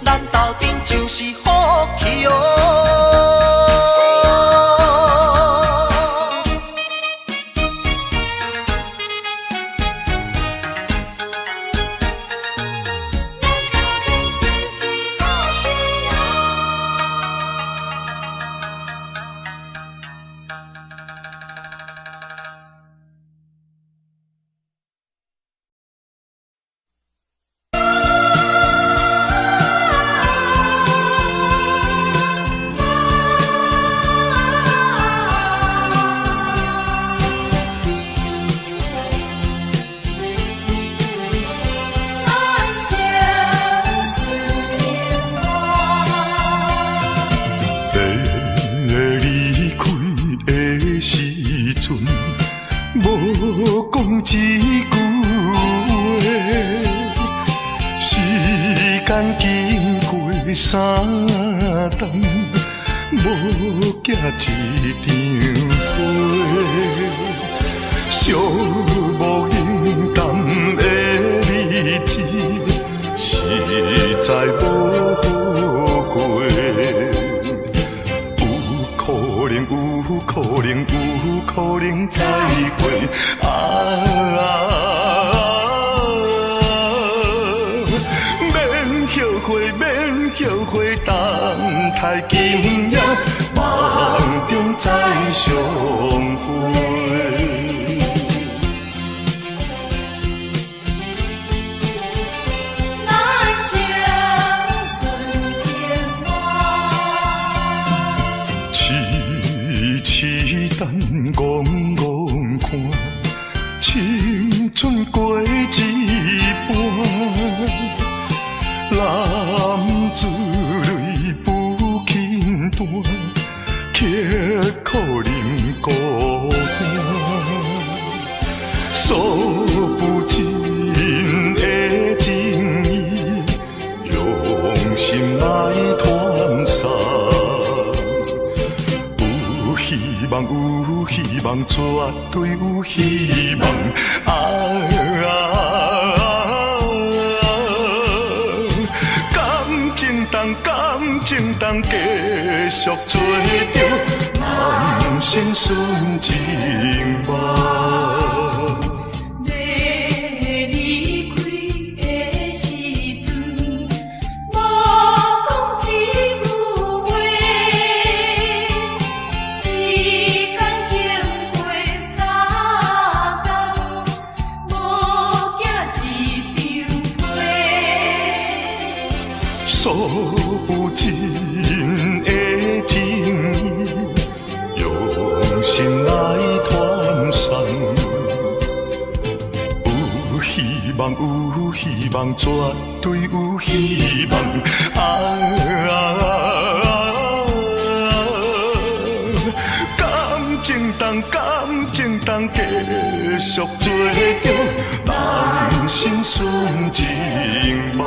Speaker 3: 咱斗阵就是福气哦。
Speaker 2: 三冬无寄一张花，寂无影淡的日子，实在无好过。有可能，有可能，有可能再会后悔等待今夜，梦中再相会。
Speaker 1: 咱相顺情话，
Speaker 2: 痴痴等戆戆看，青春过一半。男子泪不轻弹，却可忍孤单。诉不尽的情意，用心来传送。有希望，有希望，绝对有希望。感情当继续做着人生顺情梦。
Speaker 1: 离开的时阵，无讲一句话，时间经过三冬，无寄一张花。
Speaker 5: 诉不尽的情意，用心来传送。有希望，有希望，绝对有希望。感情当继续做着，人生顺情梦。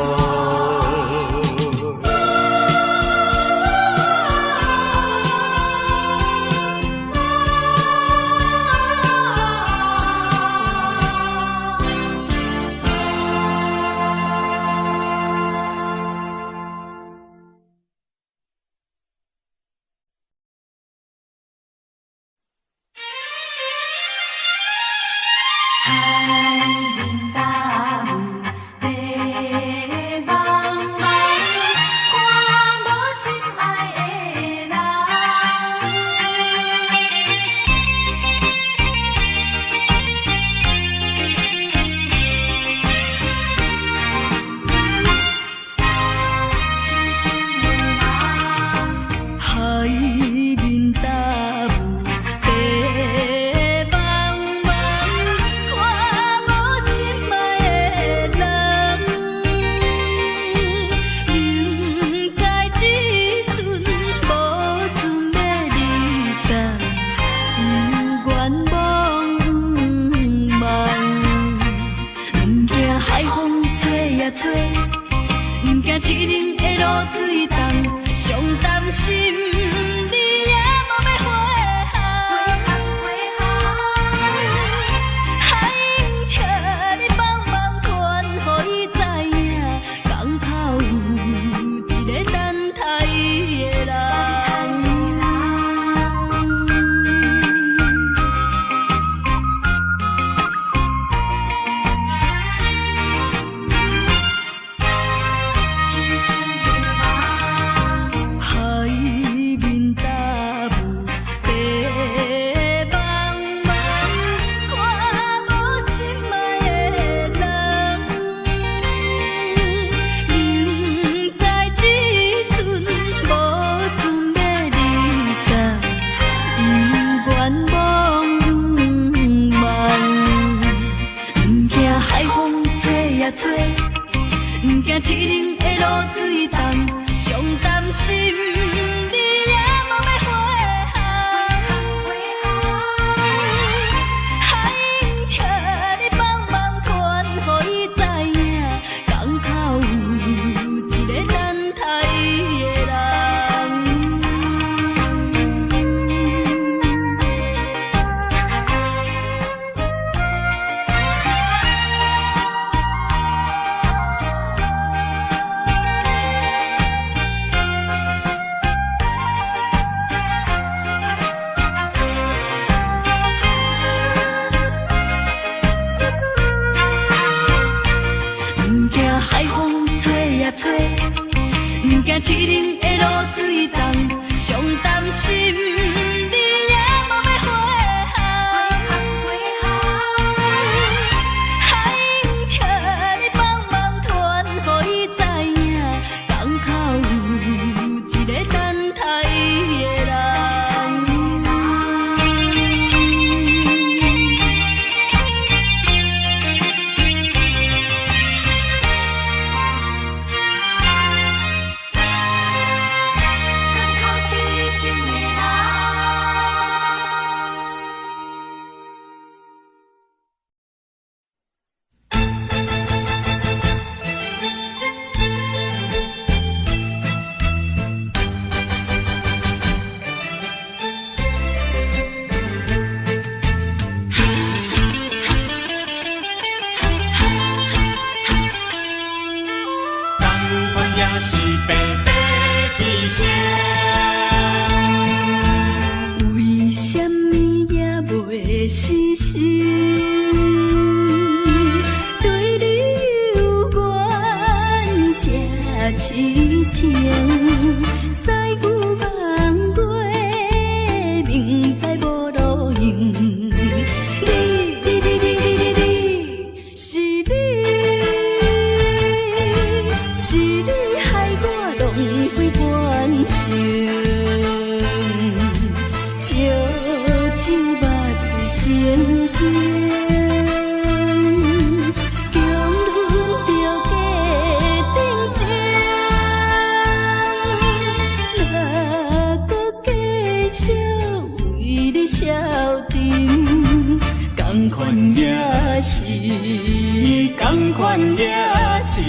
Speaker 1: 是，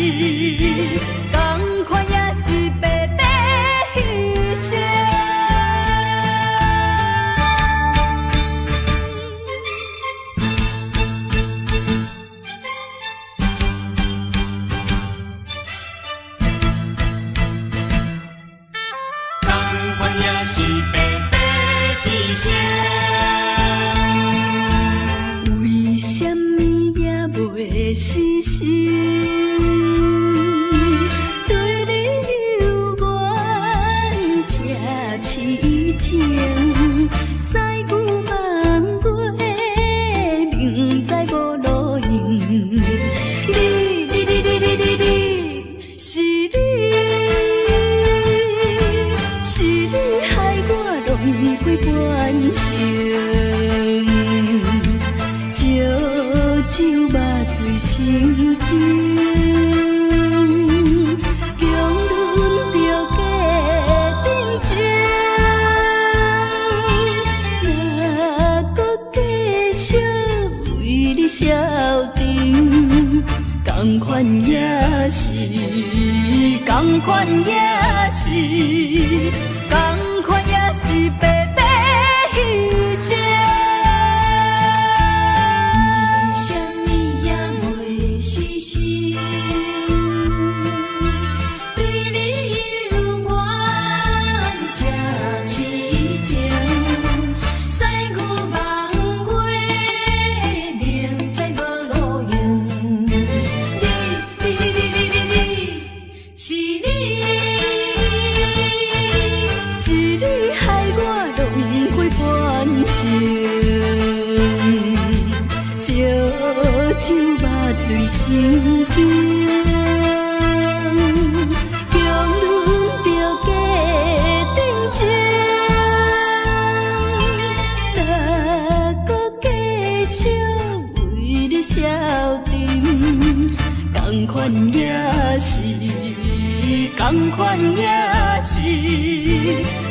Speaker 1: 同款也是白白牺牲。
Speaker 3: 同款也是白白牺牲。
Speaker 1: 为什么也袂死心？对你有缘这痴情，西牛望月，明知无路用。是你害我浪费半生。酒肉醉心惊，强忍着假定情，若搁继续为你消沉，同款也是，同款也是，同款也是白白牺牲。对你有缘这痴情，西牛望月，明知无路用。是你害我浪费半生，烧酒肉醉心惊。消沉，同款也是，同款也是，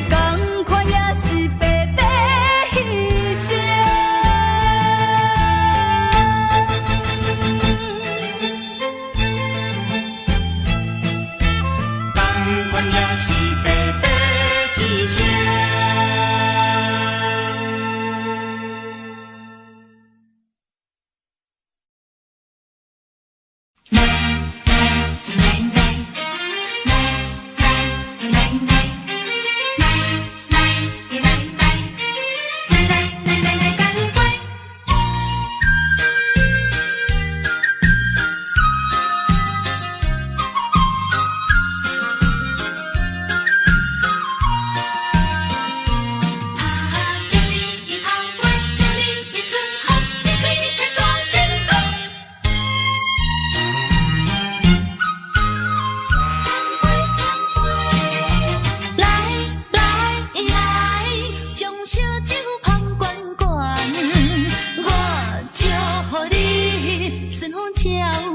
Speaker 1: 同款也是白白牺牲。
Speaker 3: 同款也是白白牺牲。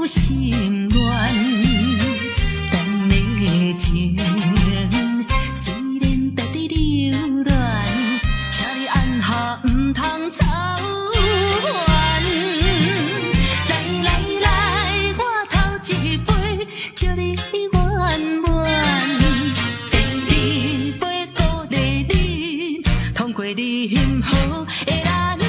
Speaker 1: 心乱，等的情虽然在地流乱，请你按下唔通操烦。来来来，我头一杯，祝你圆满。第二杯鼓励你，通过你幸福的难关。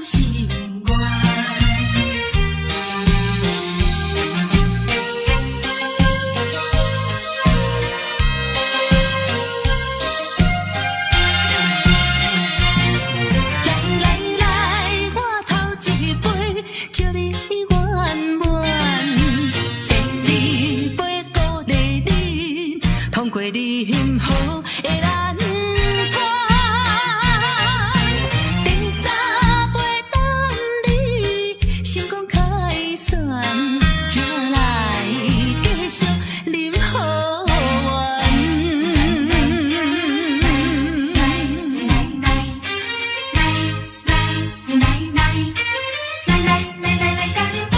Speaker 1: 心愿。
Speaker 6: 任何的难关，第三杯等你成功开选，请来继续饮好运。来干杯！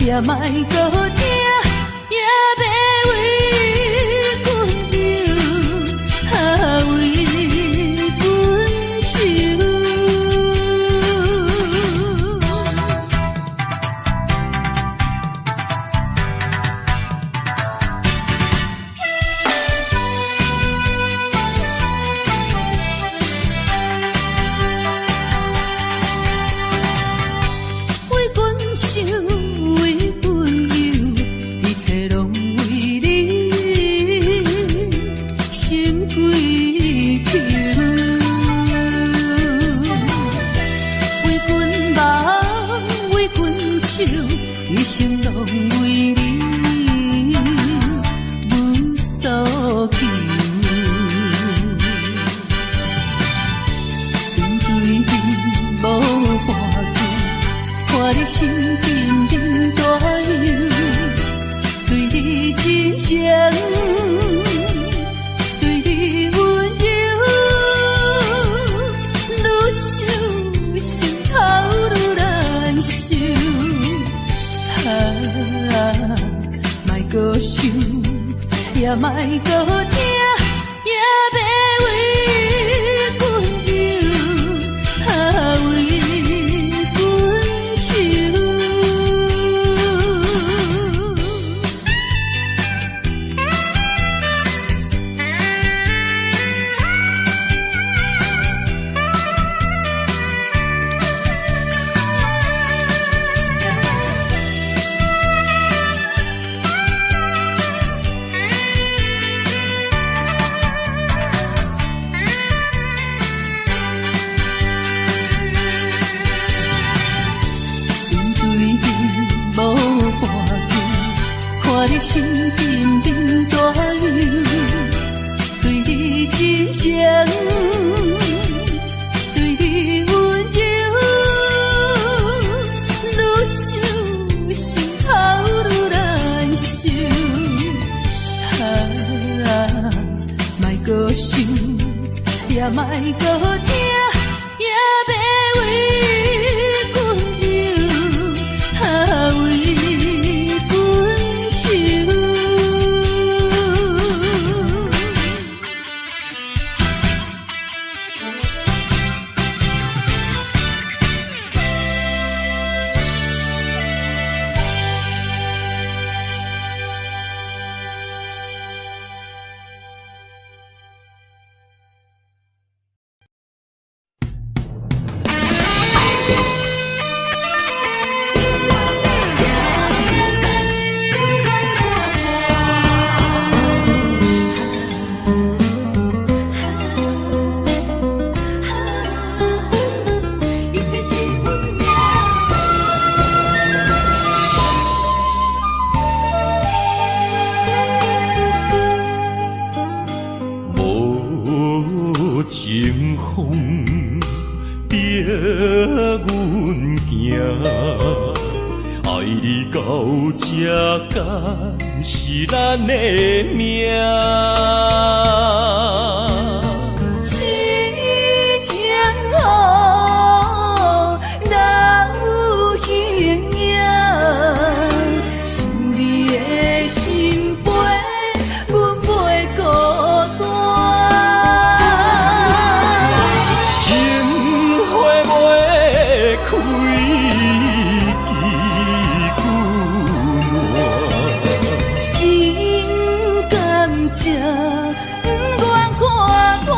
Speaker 6: 也莫搁听，也要为阮流，为阮愁。为阮想。一生拢为你无所求，面对面无话讲，看你心沉沉大忧，对你真情，对你温柔，愈想心头愈难受。莫搁想，也莫搁听，也要为阮流，为阮愁。看你心沉沉大忧，对你真情，对你温柔，愈想心头愈难受。莫搁想，也莫搁听，也要为阮流，为阮
Speaker 2: 这敢是咱的命？
Speaker 1: 痴情好，哪有形影？想你的心陪，阮袂孤单。
Speaker 2: 情花袂开。
Speaker 1: 这不愿看破，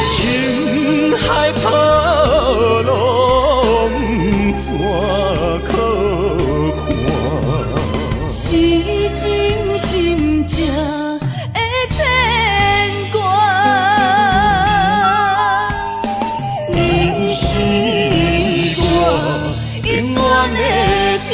Speaker 2: 情海波浪怎可看？
Speaker 1: 是真心正的牵挂，你是我永远的疼。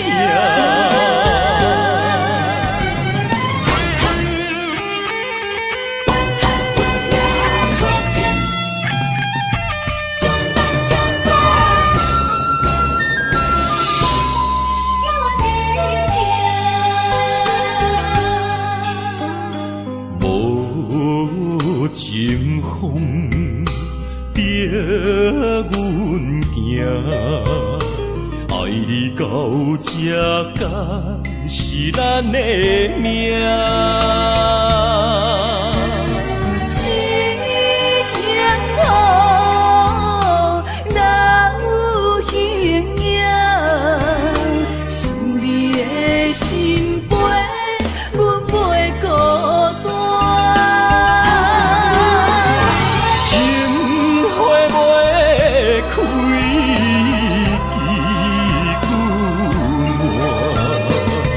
Speaker 1: 情风逼阮行，爱你到这敢是咱的命？痴情好，哪有形影？想你的心陪，阮袂孤单。
Speaker 2: 开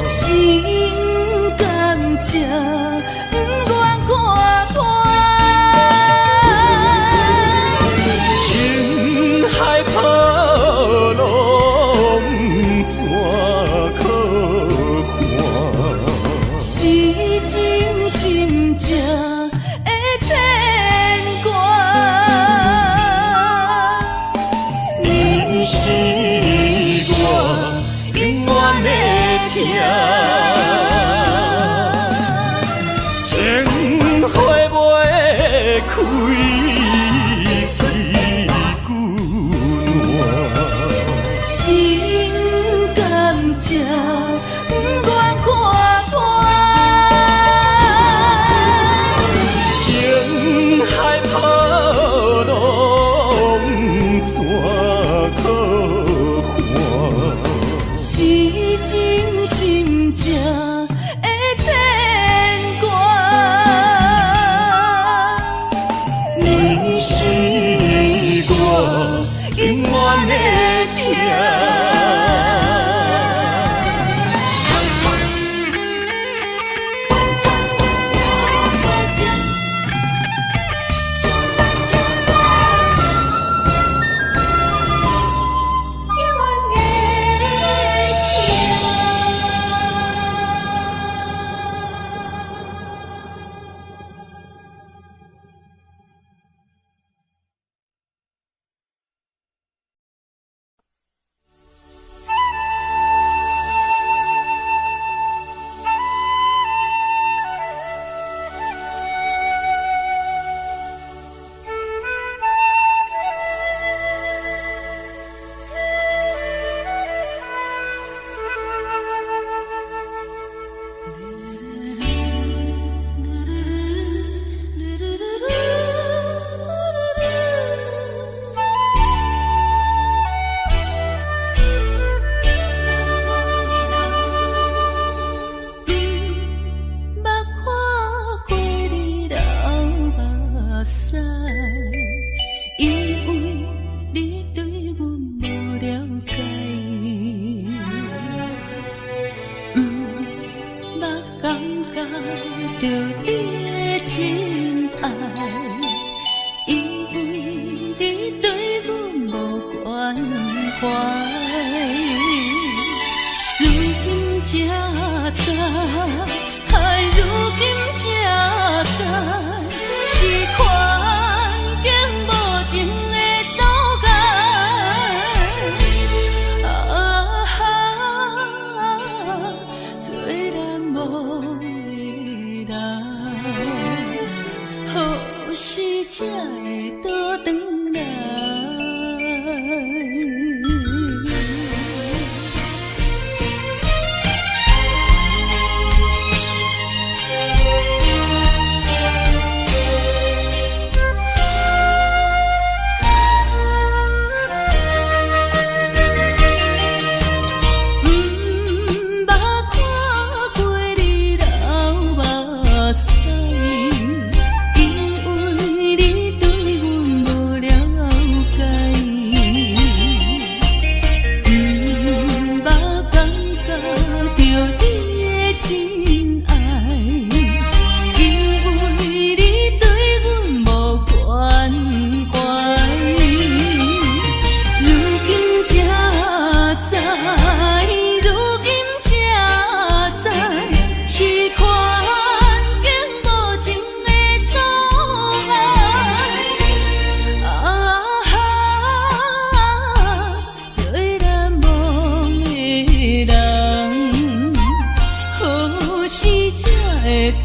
Speaker 1: 心甘这不愿看破，
Speaker 2: 情海波浪怎可看？
Speaker 1: 是真心正的牵挂。你是我永远的疼。
Speaker 2: 情花袂开，
Speaker 1: 心甘这不愿看破，
Speaker 2: 情海波浪怎可看？
Speaker 1: 是真心正的牵挂。你是我永远的疼。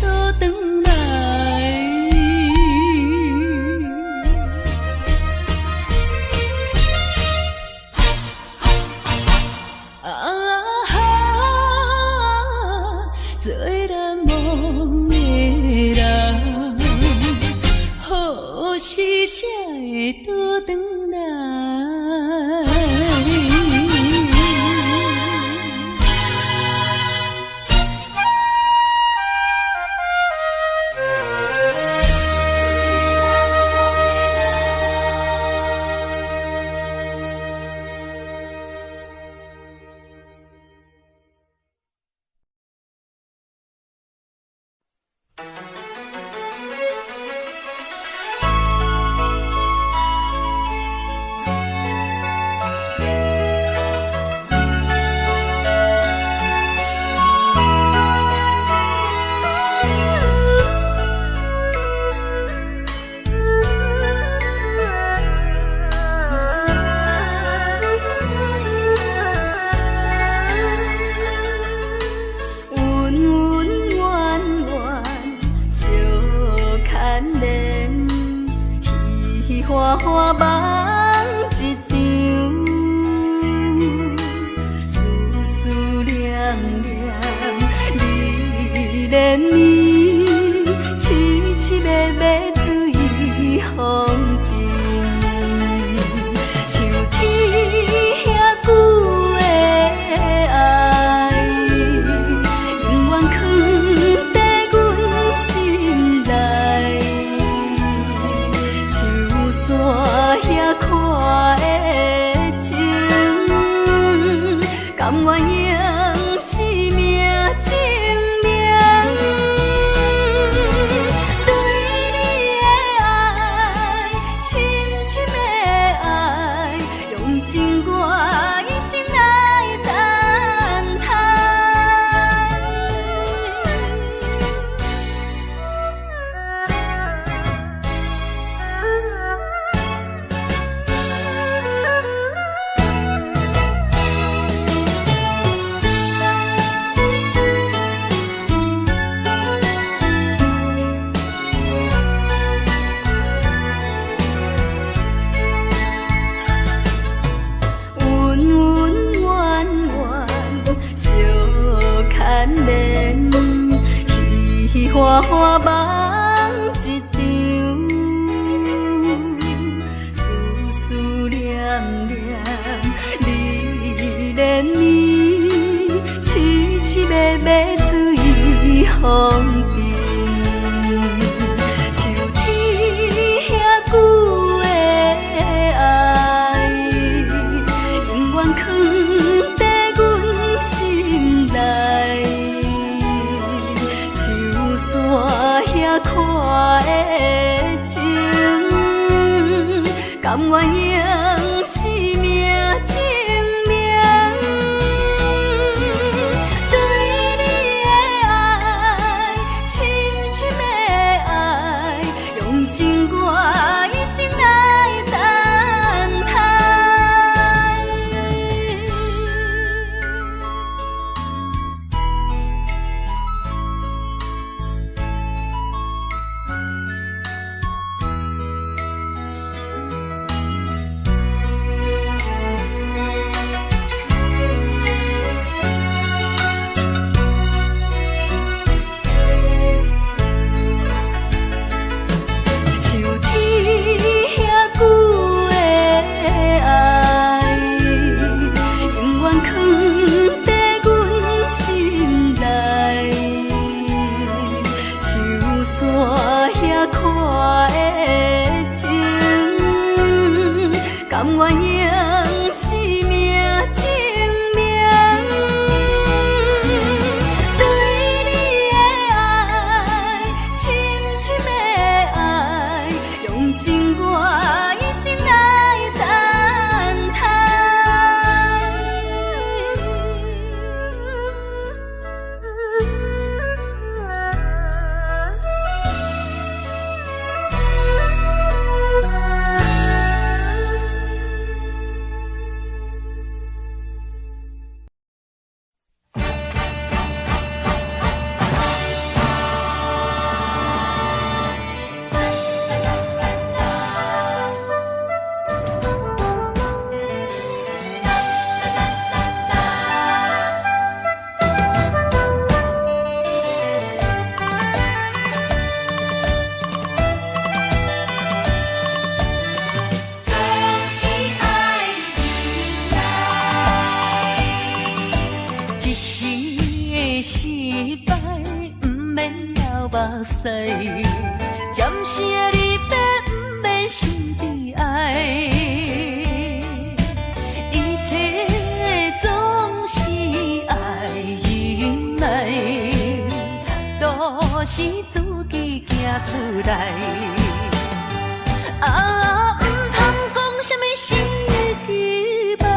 Speaker 6: 倒转来。做难忘的人，何时才会倒转来？花花梦一场，思思念念，你怜你，凄凄密密水风中，像天遐久的爱，永远藏在阮心内。山遐看的情，甘愿用生命证明。对你的爱，深深的爱，用情我一生来等待。花花梦一场，思思念念，你怜你，凄凄密密水风中，像天遐久的爱，永远藏在阮心内。山遐看的情，甘愿用生命证明。对你的爱，深深的爱，用情我一生来等待。一时的失败，不免流目屎，暂时的离别，不免心悲哀。一切总是爱忍耐，都是自己行出来。啊，不通讲什么心的期盼。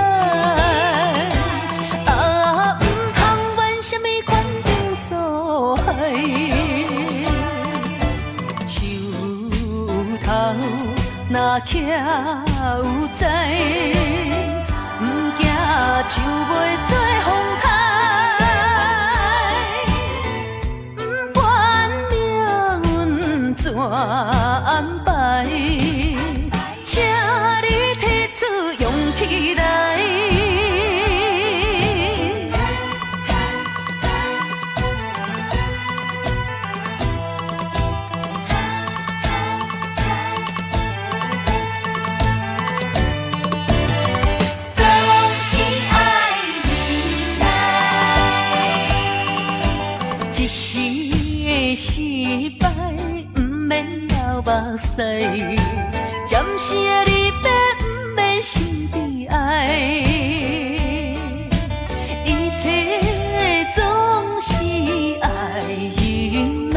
Speaker 6: 若徛有在，不惊树袂做风台，不管命运怎安排，请你提出勇气来。目屎，暂时的离别，不免心悲哀。一切总是爱忍耐，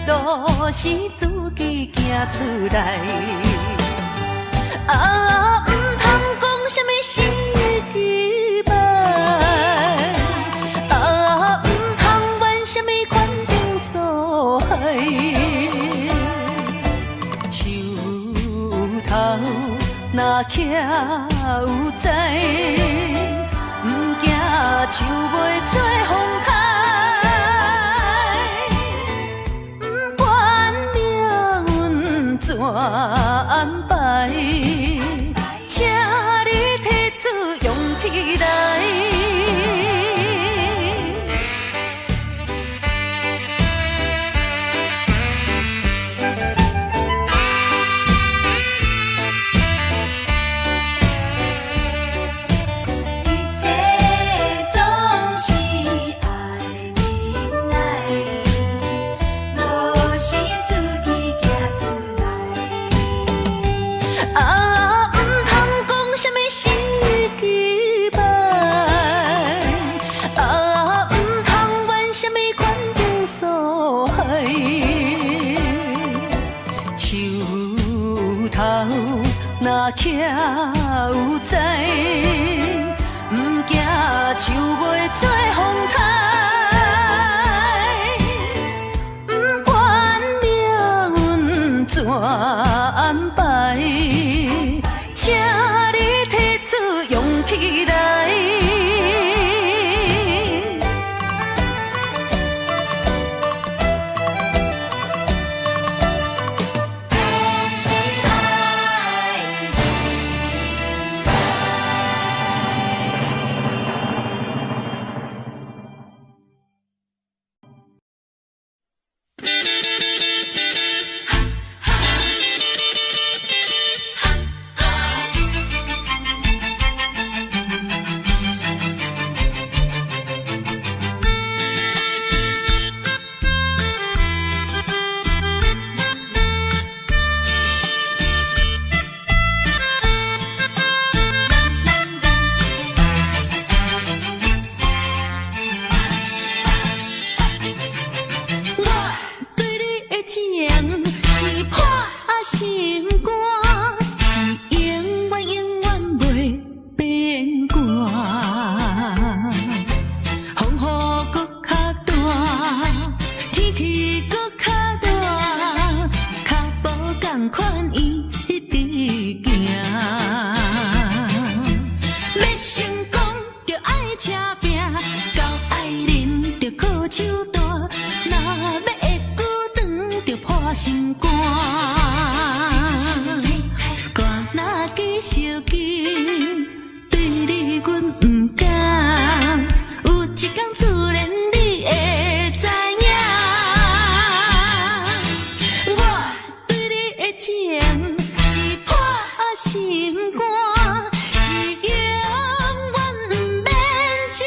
Speaker 6: 都是自己行出来。啊，不通讲什么心的期盼，啊，不通怨什么款定所害。若徛有在，不惊树袂做风台，不管命运怎安排，请你提出勇气来。若徛有在，不惊树袂做风台，不管命运怎安排，请你提出勇气来。心肝是永远不免就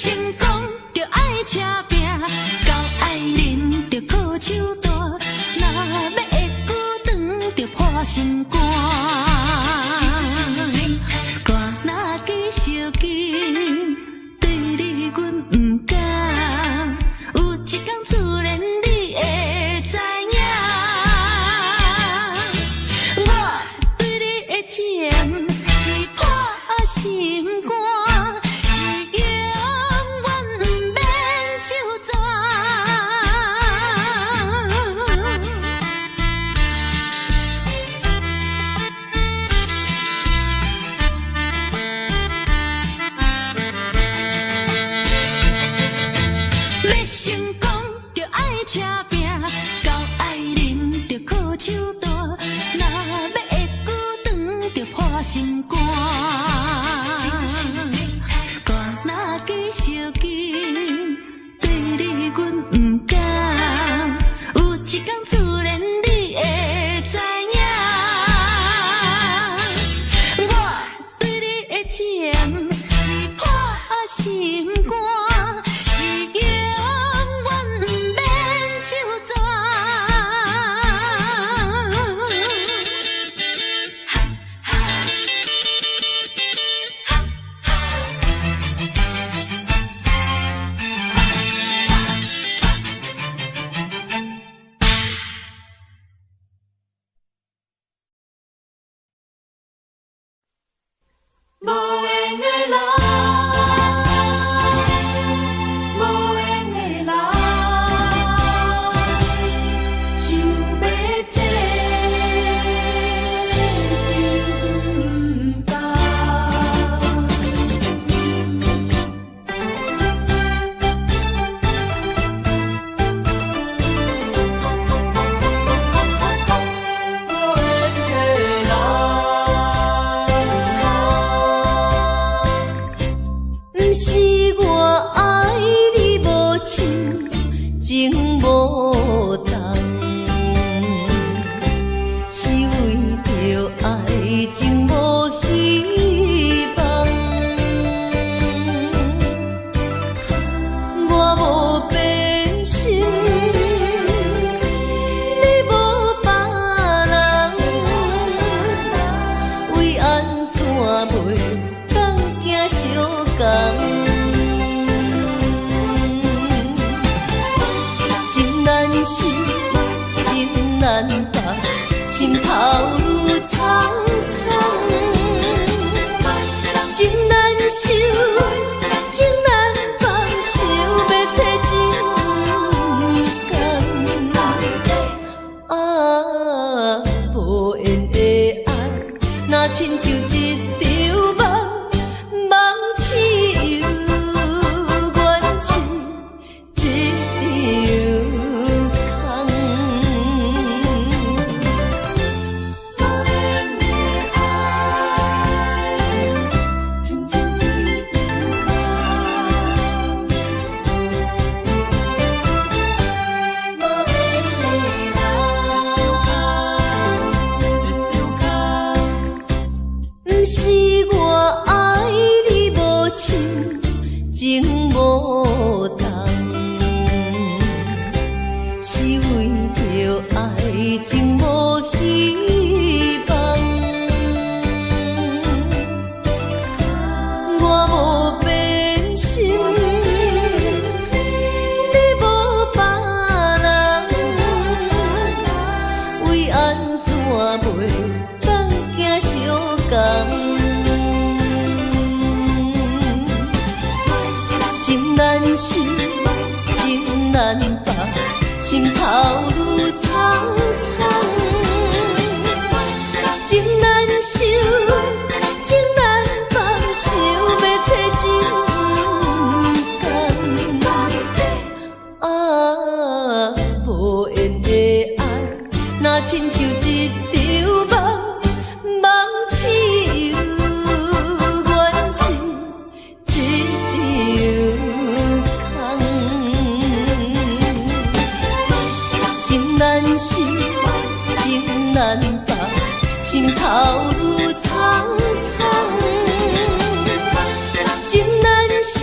Speaker 1: 成功着爱车拼，到爱人着靠手大，若要会久长着破心肝。歌若继续紧，对你阮不敢，有一天自然你会知影。我对你的情是破心肝，是永远不免就全。要成功着爱车拼，到爱人着靠手大，若要会久长着破心肝。歌若继续紧，对你阮不敢，有一天自然你会知影。我对你的情是破心肝，是永远不免就全。无缘的人，无缘的人，想要这真不不是我爱你无情，情无重，是为着爱情无希望。我无变心，你无别人，为安怎袂当行相共？情难舍，情难放，心头愈苍苍。情难收，情难放，想要找真甘。啊，无缘的爱，若亲像一场梦，梦似有缘是一场空。无缘的爱，亲像一场梦，无缘的人，不是我爱你无情，情无重，是为着爱情无希望。我无变心，你无别人，为安怎袂当行相共？情难舍，情难放，心头愈苍苍。情难收，情难放，想要找真甘。啊，无缘的爱，若亲像一场梦，梦似有缘是一场空。情难舍，情难放，心头愈苍苍。情难收，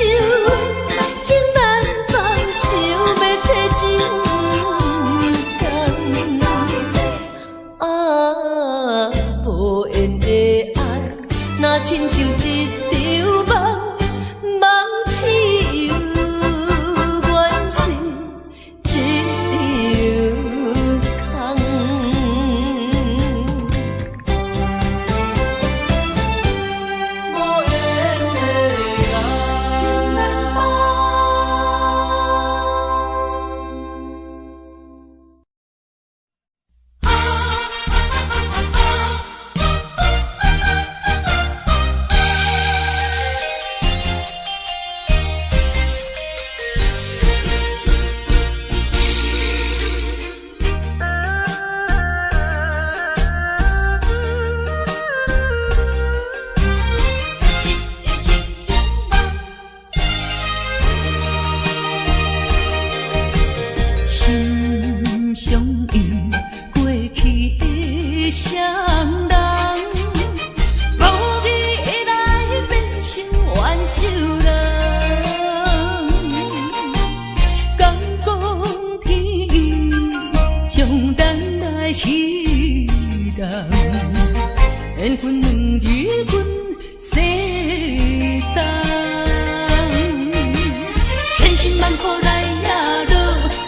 Speaker 6: 苦来也落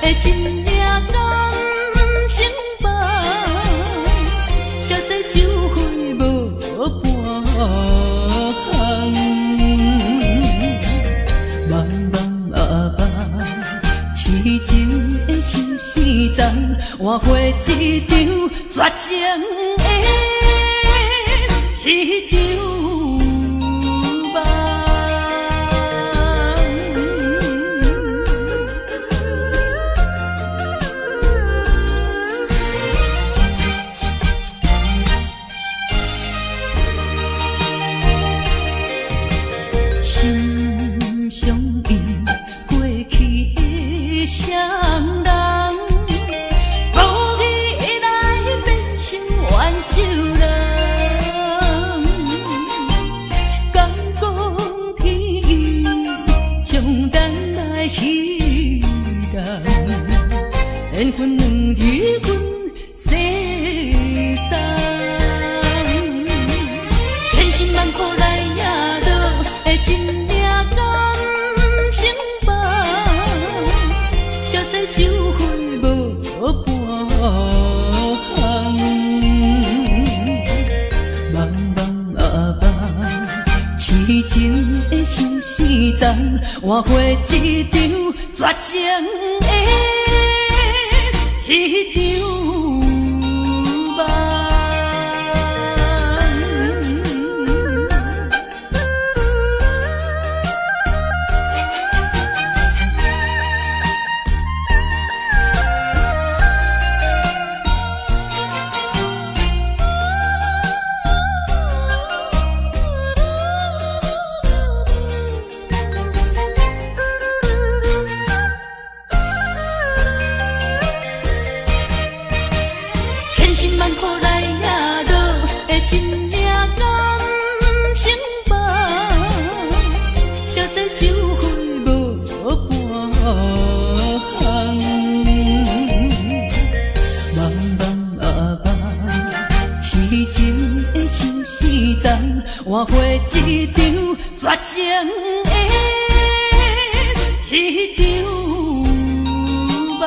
Speaker 6: 的一领感情包，实在收回无半项。茫茫啊茫，痴情的相思丛，换回一场绝情的迄场梦。心相印，过去的双人，无意来变成冤仇人。敢讲天意，将咱来彼人，缘分两字阮世东，千辛万苦来也落的一领感情包，实在收回无半项。茫茫啊茫，痴情的相思丛，换回一场绝情的迄场梦。千辛万苦来也落的一领感情包，实在收回无半项。茫茫啊茫，痴情的相思丛，换回一场绝情的迄场梦。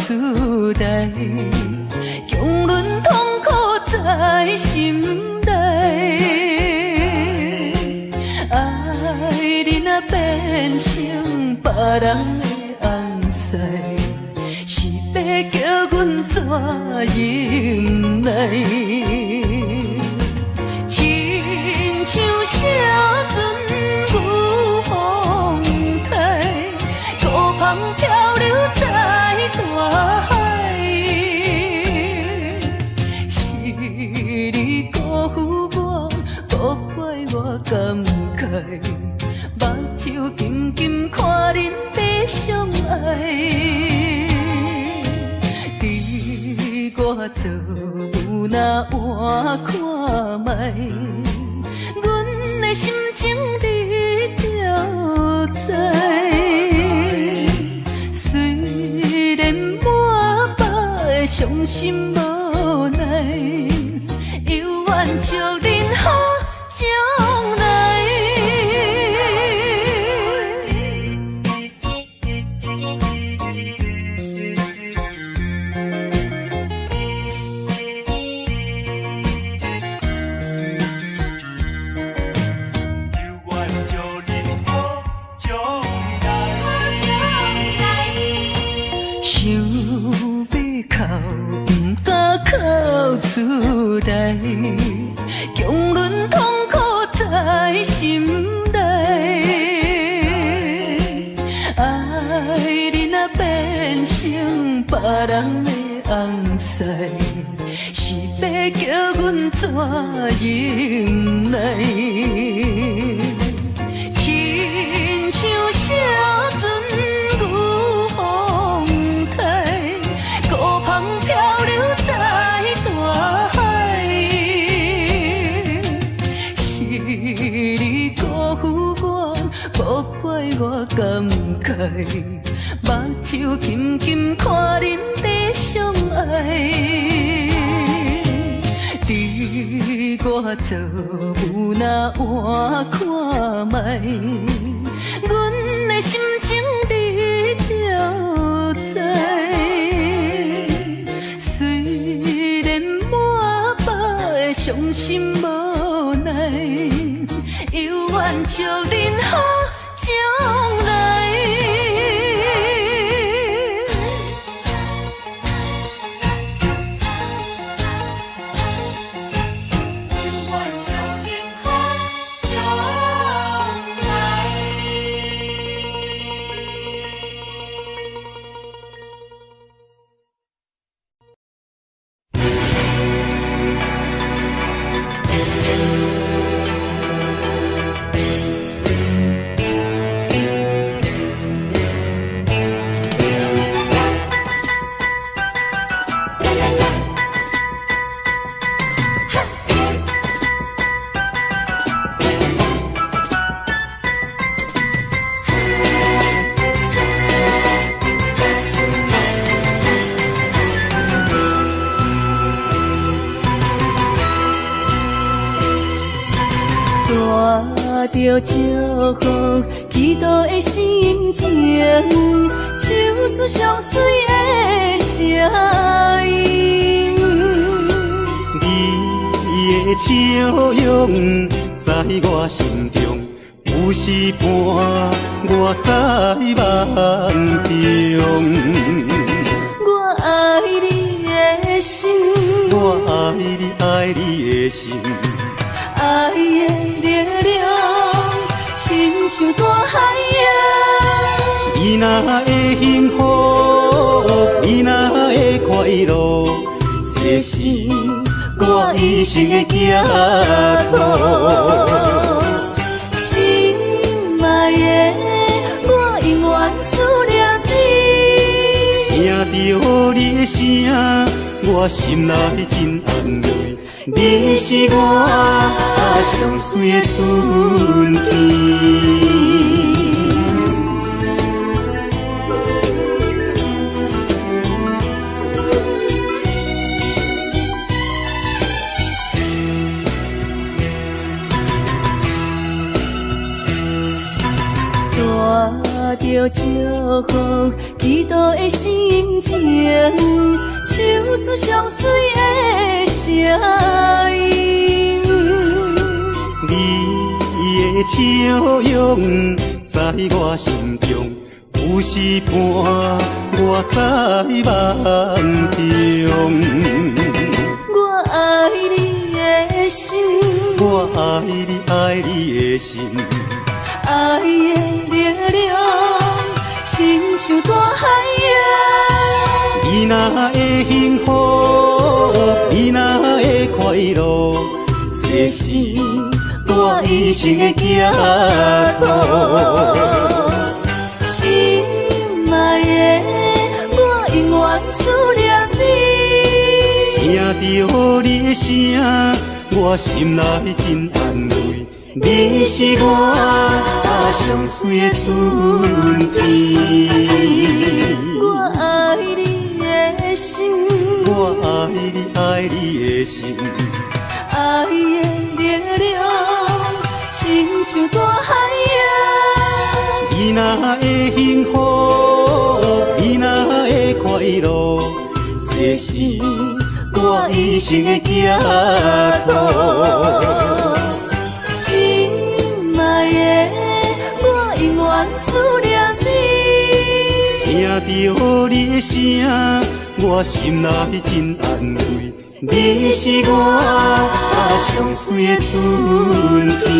Speaker 6: 出来，强忍痛苦在心内。爱你若变成别人的红婿，是要叫阮怎忍耐？亲像小船有风台，孤帆漂流在大海，是你辜负我，无怪我感慨，目睭紧紧看恁在相爱。你我做有哪换看卖，阮的心情你着知。虽然满腹伤心无奈，犹愿祝恁好将来。想要哭，不出来，强忍痛苦在心内。爱你若变成别人的红婿，是要叫阮怎忍耐？亲像小船入风台，孤帆漂流在大海。是你辜负我，无怪我感慨，目睭轻轻看恁在相爱。你我做有哪换看卖？阮的心情你就知。虽然满腹的伤心无奈，犹愿祝恁好将来。带着祝福，祈祷的心情，唱出相随的声音。
Speaker 2: 你的笑容在我心中，有时伴我在梦中。
Speaker 6: 我爱你的心，
Speaker 2: 我爱你，爱你的心。
Speaker 6: 爱的力量，亲像大海洋。
Speaker 2: 你若会幸福，你若会快乐，这是我一生的行途。
Speaker 6: 心爱的，我永远思念你。
Speaker 2: 听到你的声，我心内真安慰。你是我上水的春天。
Speaker 6: 带着祝福，祈祷的心情，唱出相随的声音。
Speaker 2: 你的笑容在我心中，有时伴我在梦中。
Speaker 6: 我爱你的心，
Speaker 2: 我爱你，爱你的心。
Speaker 6: 爱的力量，亲像大海洋。
Speaker 2: 你若会幸福，你若会快乐，这是我一生的行途。
Speaker 6: 心爱的，我永远思念你。
Speaker 2: 听到你的声，我心内真安慰。你是我上水的春天。
Speaker 6: 我爱你的心，
Speaker 2: 我爱你，爱你的心。
Speaker 6: 爱的力量，亲像大海洋。
Speaker 2: 你若会幸福，你若会快乐，这是我一生的行途。
Speaker 6: 心爱的，我永远思念你。
Speaker 2: 听到你的声，我我心内真安慰，你是我上水的春天。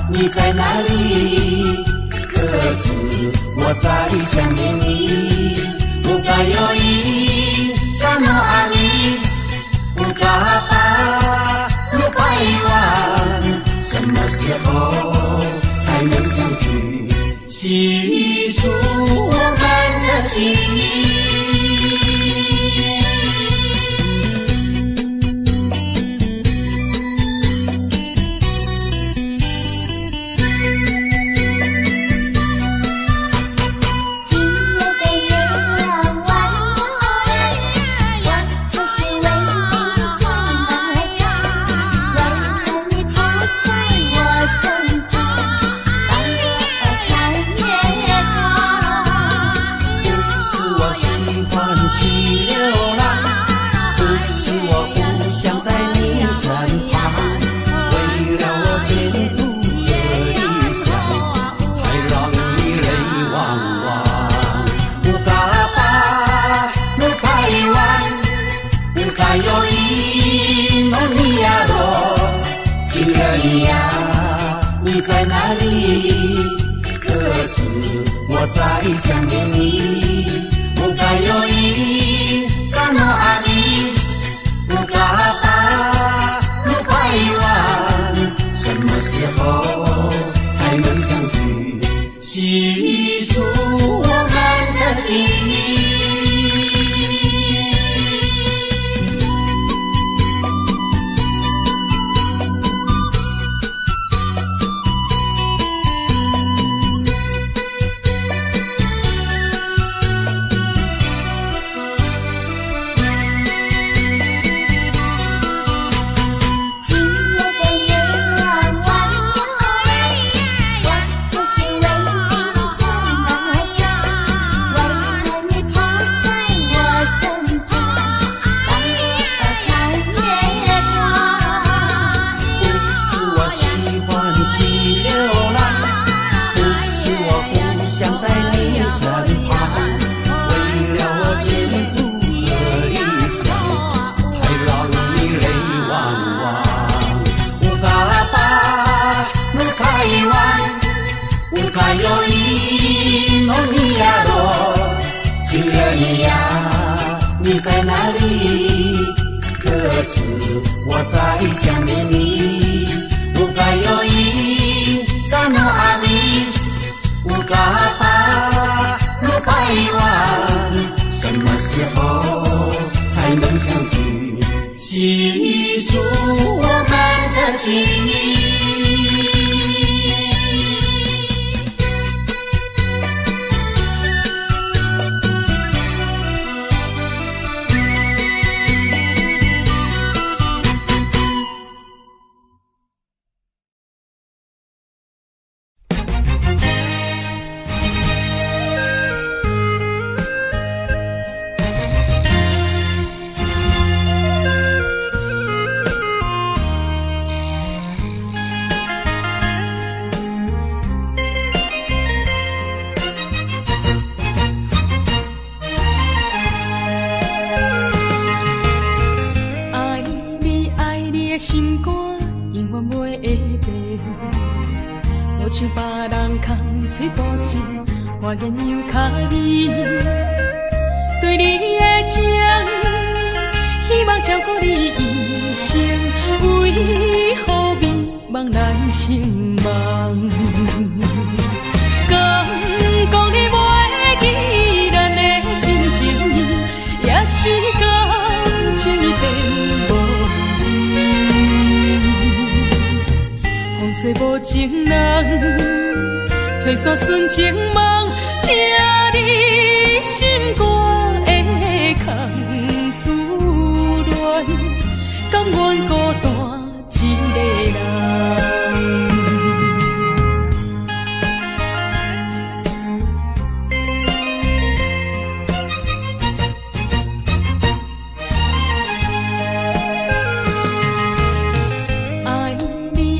Speaker 3: 你在哪里？可知我在想念你？不该有一刹那阿弥，不该把路拐弯，什么时候才能相聚？细数我们的情谊。你在哪里？可知我在想念你？不该有一刹那阿弥，不该把路拐弯，什么时候才能相聚？细数我们的情谊。还有一诺尼亚罗，情人一样，你在哪里？可知我在想念你？不该有一刹那阿弥，不该把路拐弯，什么时候才能相聚？细数我们的情谊。
Speaker 6: 人空吹无情，我言又卡意。对你的情，希望照顾你一生，为何迷茫难成梦？敢讲你袂记咱的真情意，也是感情已变无味。风吹无情人，吹散纯情梦，听你心肝。空思恋，甘愿孤单一个人。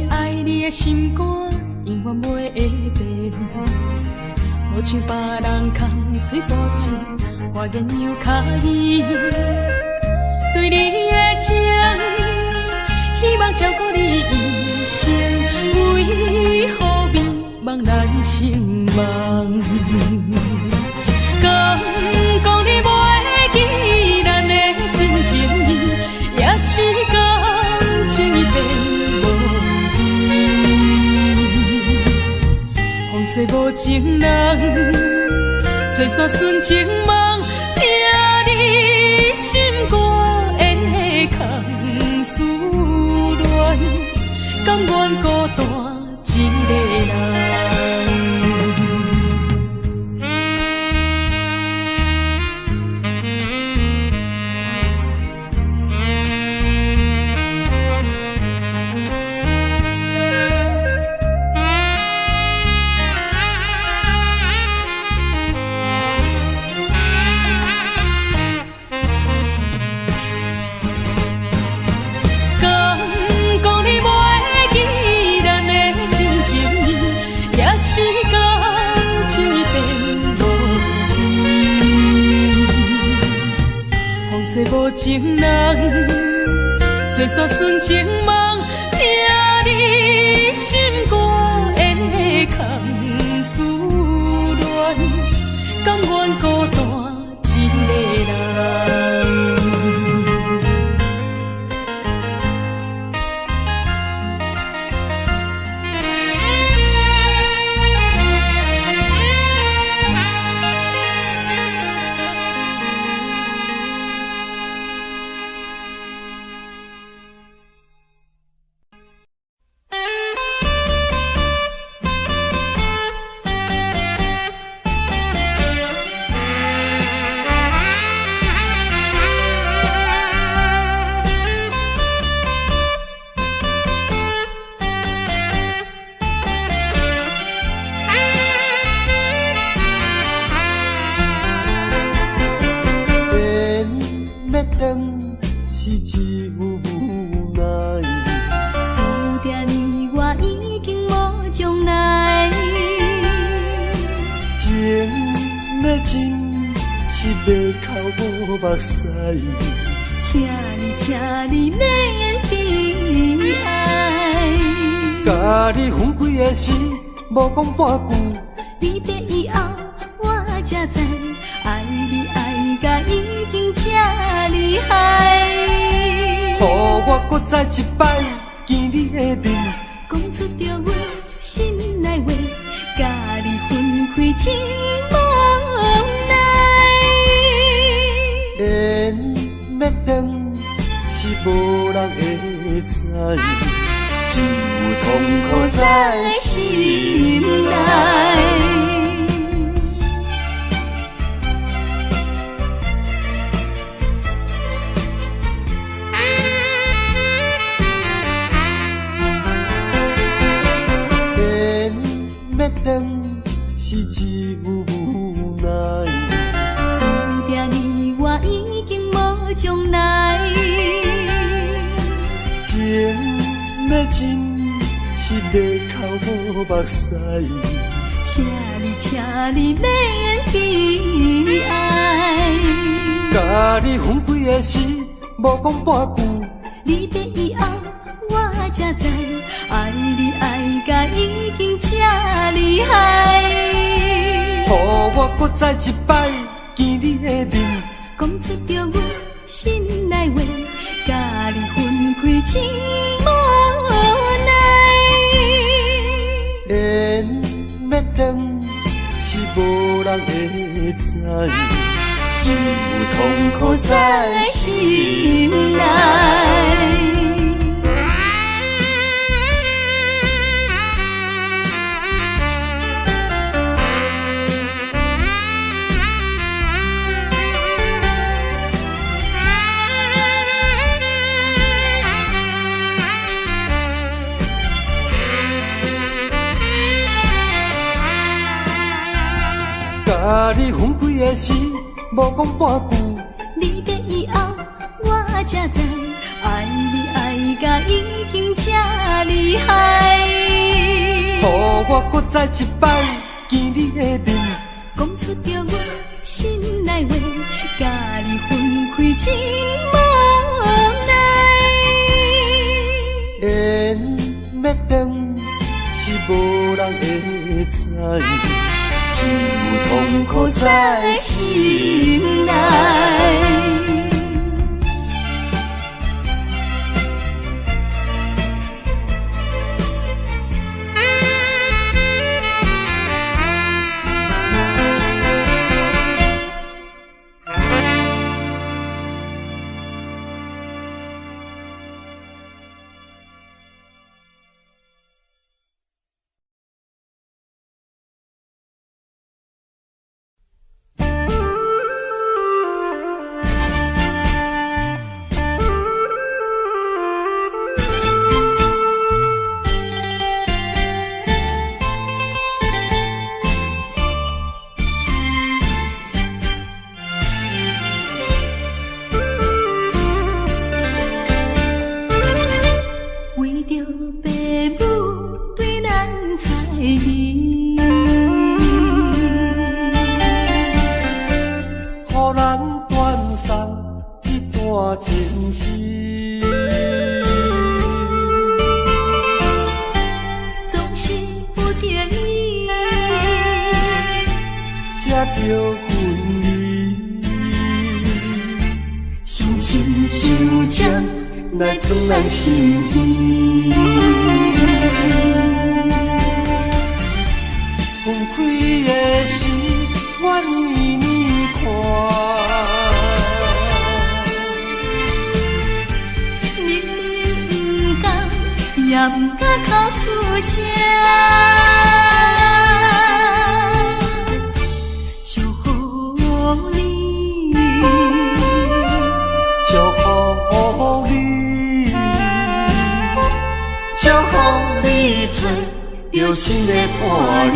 Speaker 6: 爱你的心肝，永远袂会变，无像别人空嘴无情。我言又卡意，对你的情，希望照顾你一生，为何迷茫难成梦？敢讲你袂记咱的真情意，也是感情已变无味。风吹无情人，吹散纯情梦。听你心肝的空思恋，甘愿孤单一个人。吹无情人，吹散纯情梦，听你心肝的空思恋，甘愿孤单一个人。请你免悲哀，
Speaker 7: 甲你分开的时，无讲半句。
Speaker 6: 离别以后，我才知，爱你爱甲已经这厉害。
Speaker 7: 予我搁再一摆见你的面，
Speaker 6: 讲出着阮心内话，甲你分开真无奈。
Speaker 7: 缘要断。是无人会知，只有痛苦在心内。缘要断，是只有无奈。
Speaker 6: 注定你我已经无将来。
Speaker 7: 情要真，是要哭无目屎。
Speaker 6: 请你免悲哀。
Speaker 7: 甲你分开的时，无讲半句。
Speaker 6: 离别以后，我才知，爱你爱甲已经这厉
Speaker 7: 搁再一摆见你的面，
Speaker 1: 讲出着阮心内话，甲你分开真无奈。
Speaker 7: 缘要断是无人会知，只有痛苦在心内。甲你分开的时，无讲半句。
Speaker 1: 离别以后，我才知爱你爱甲已经这厉害。
Speaker 7: 予我搁再一摆见你的面，
Speaker 1: 讲出着阮心内话，甲你分开真无奈。
Speaker 7: 缘要断是无人会知，只有痛苦在心内。为着爸母对咱猜疑，予咱断送一段情丝。
Speaker 1: 总是不得已，
Speaker 7: 才着分离，
Speaker 1: 伤心就将来自咱心意。
Speaker 7: 分开的时，我年年看，
Speaker 1: 明明不甘，也不敢口出声。祝福你，
Speaker 7: 祝福你，
Speaker 1: 祝福你做着新的伴侣。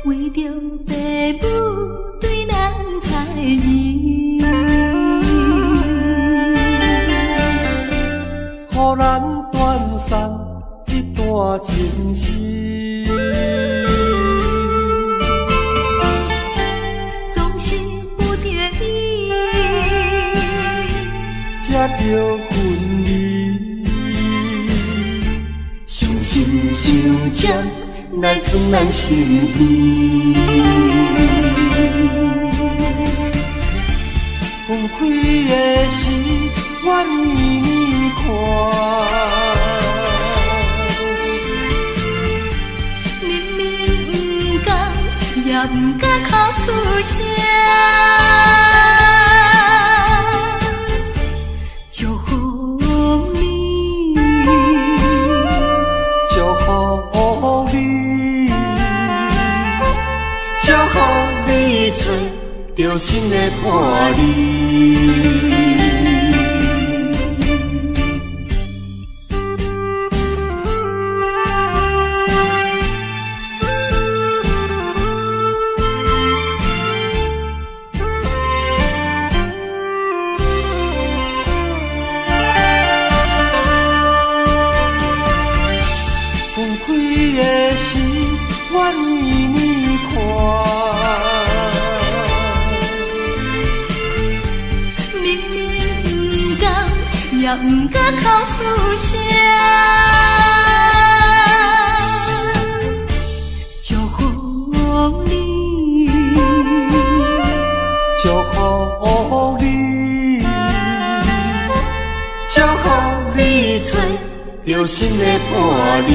Speaker 1: 为着爸母对咱猜疑，
Speaker 7: 予咱断送一段情丝。
Speaker 1: 总是不得已，
Speaker 7: 才着分离，
Speaker 1: 伤心就将来自咱心意。
Speaker 7: 分开的时，我年年看，
Speaker 1: 明明不甘，也不敢口出声。祝福你，
Speaker 7: 祝福你，
Speaker 1: 祝福你做着新的伴侣。
Speaker 7: 分开的时，愿为你看。
Speaker 1: 明明不甘，也不敢哭出声。祝福你，
Speaker 7: 祝福你，祝福你找着心的伴侣。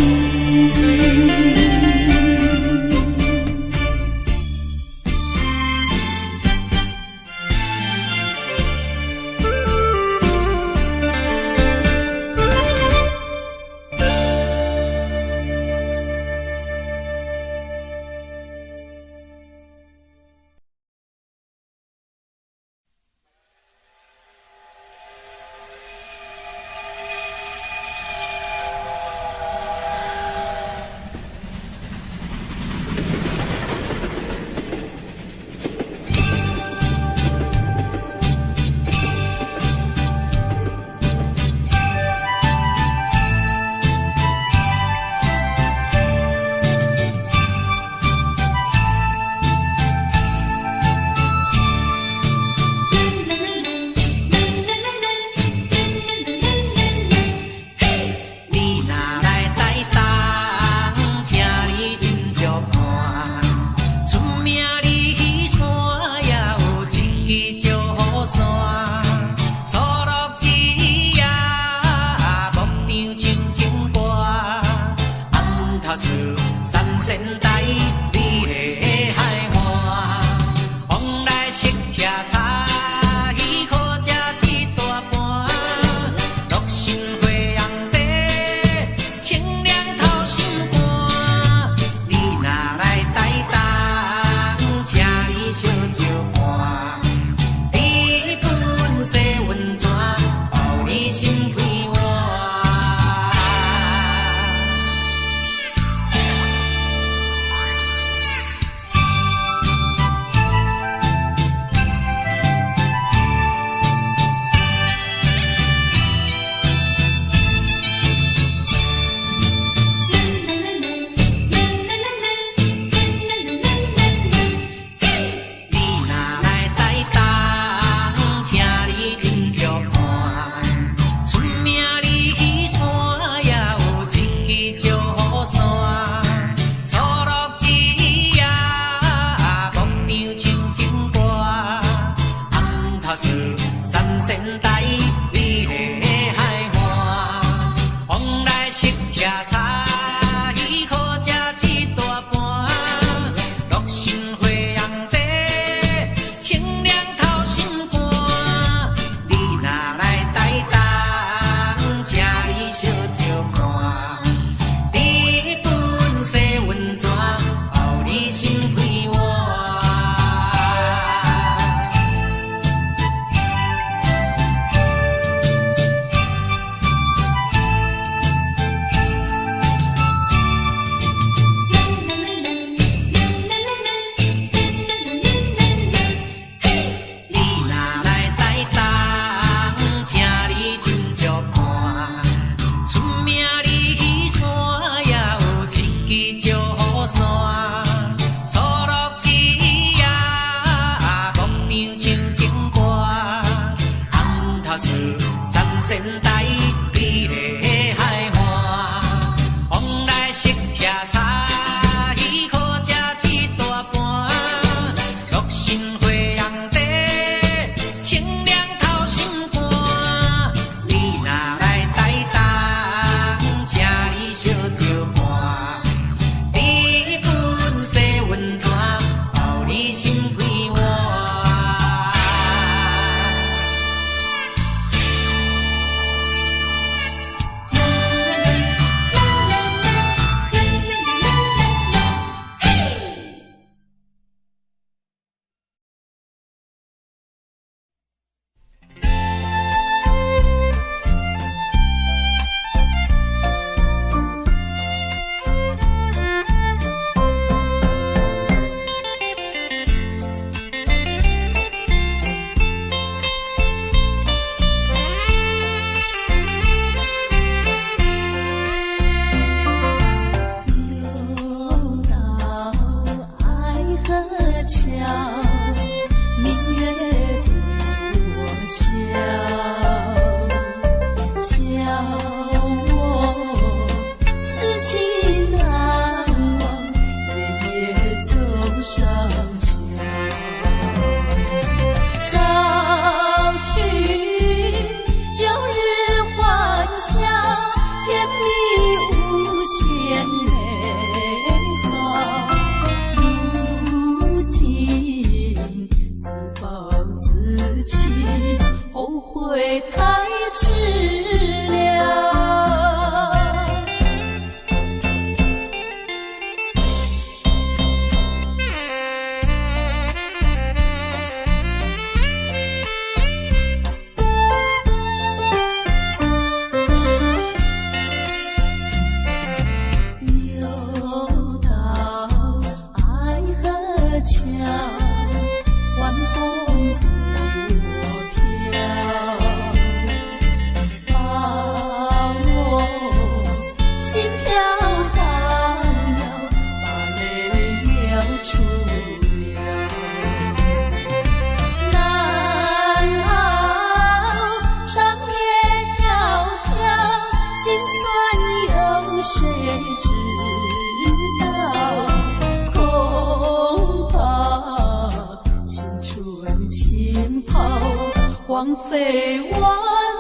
Speaker 1: 枉费我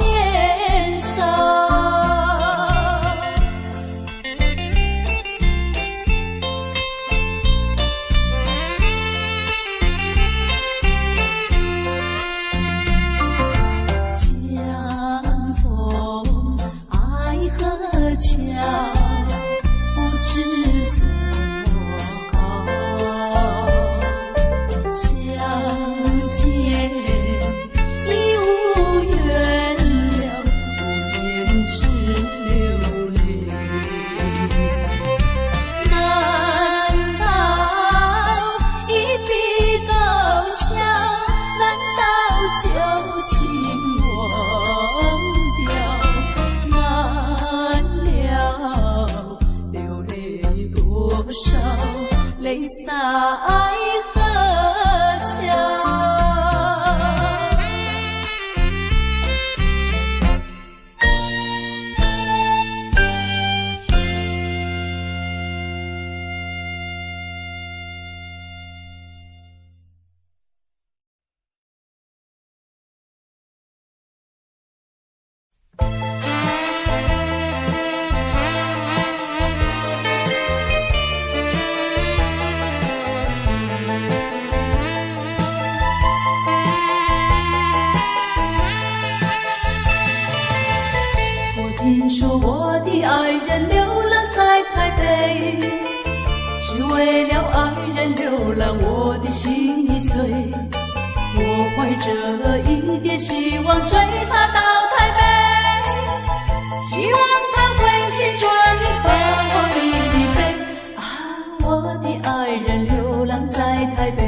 Speaker 1: 年少。相逢爱河桥，不知怎么高。相见已无缘了，无言只流泪。难道一笔勾销？难道旧情忘掉？难了流泪多少，泪洒爱河桥。听说我的爱人流浪在台北，只为了爱人流浪，我的心已碎。我怀着一点希望追他到台北，希望他会心转意把我离飞。啊，我的爱人流浪在台北。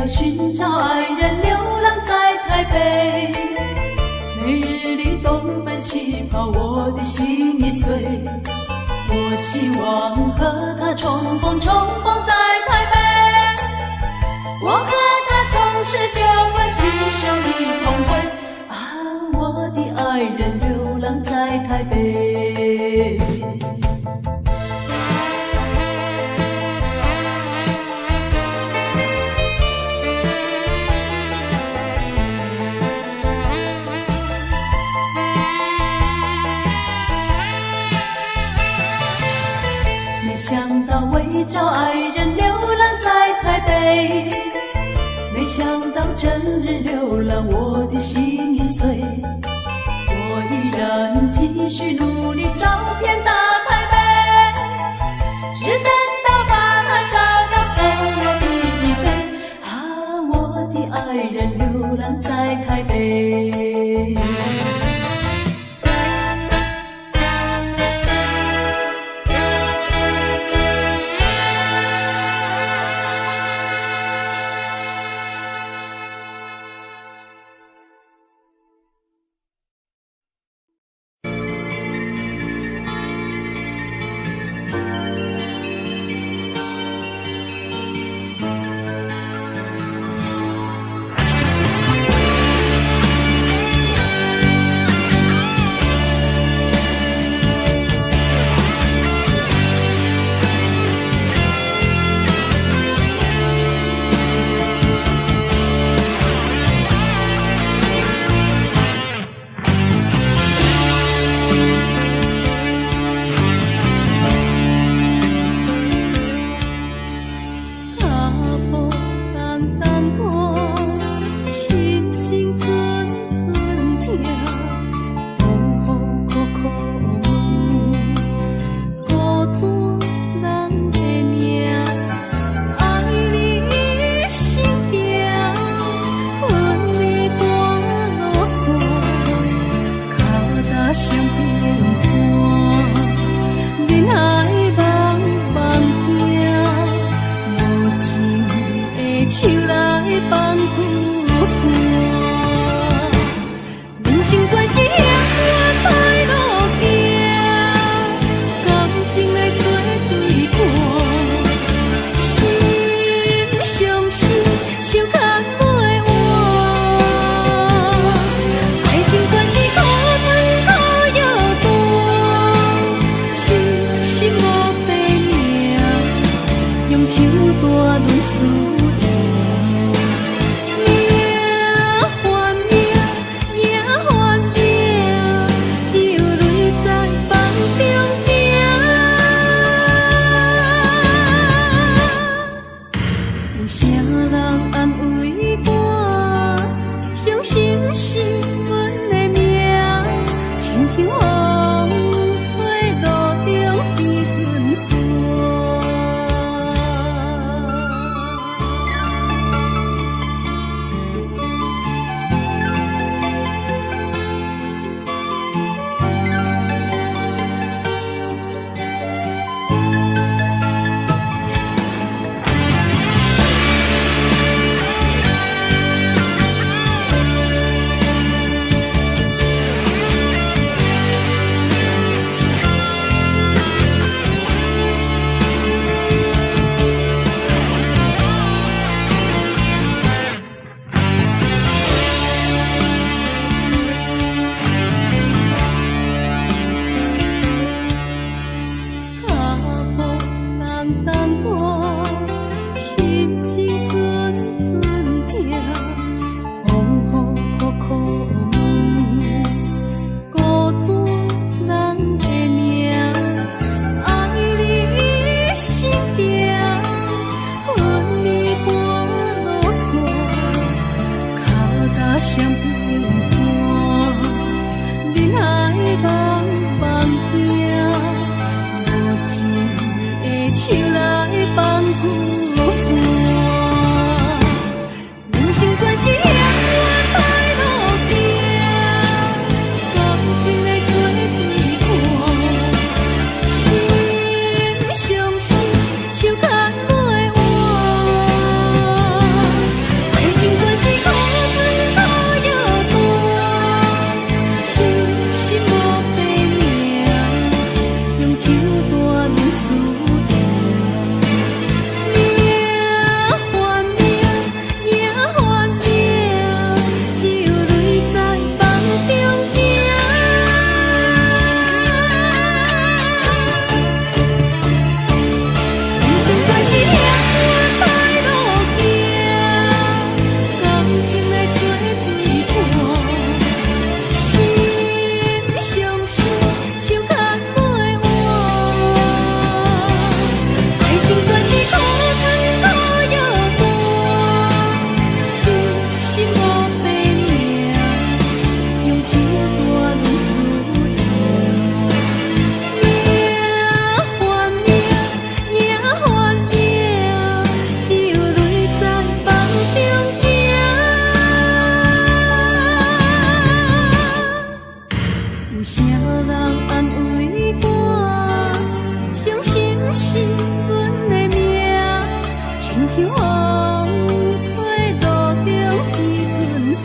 Speaker 1: 寻找爱人流浪在台北，每日里东奔西跑，我的心已碎。我希望和他重逢在台北，我和他从此就会携手一同归。啊，我的爱人流浪在台北。没想到为找爱人流浪在台北，没想到整日流浪，我的心已碎。我依然继续努力找遍大台北，只等到把他找到飞呀地飞。啊，我的爱人流浪在台北。手来放雨伞，人生全是险恶歹路行，感情来做对看，心相思手牵袂换，爱情全是苦。
Speaker 6: 大轮思念，命换命，也换影，只有泪在梦中行。有啥人安慰我？伤心是阮的命，亲像风吹路中彼阵线。相平淡，人海茫茫行，无情的手来放旧线。人生全是险恶歹路行，感情的做对看，心相惜，手牵袂换。爱情全是苦春苦。手大轮思念，命换命，也换影，只有泪在梦中行。人生全是险恶歹路行，感情来做对看，心相惜，手牵。有啥人安慰我？伤心是阮的命，亲像风吹路中彼阵线。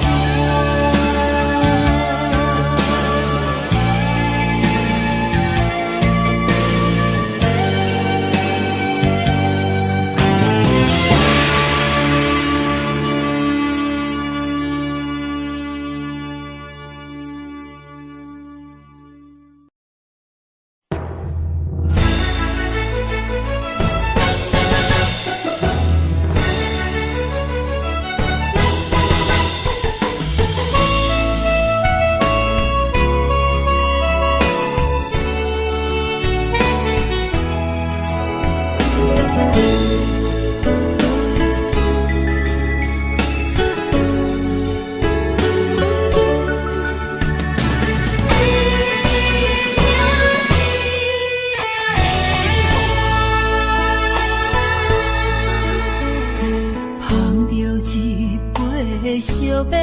Speaker 6: 烧白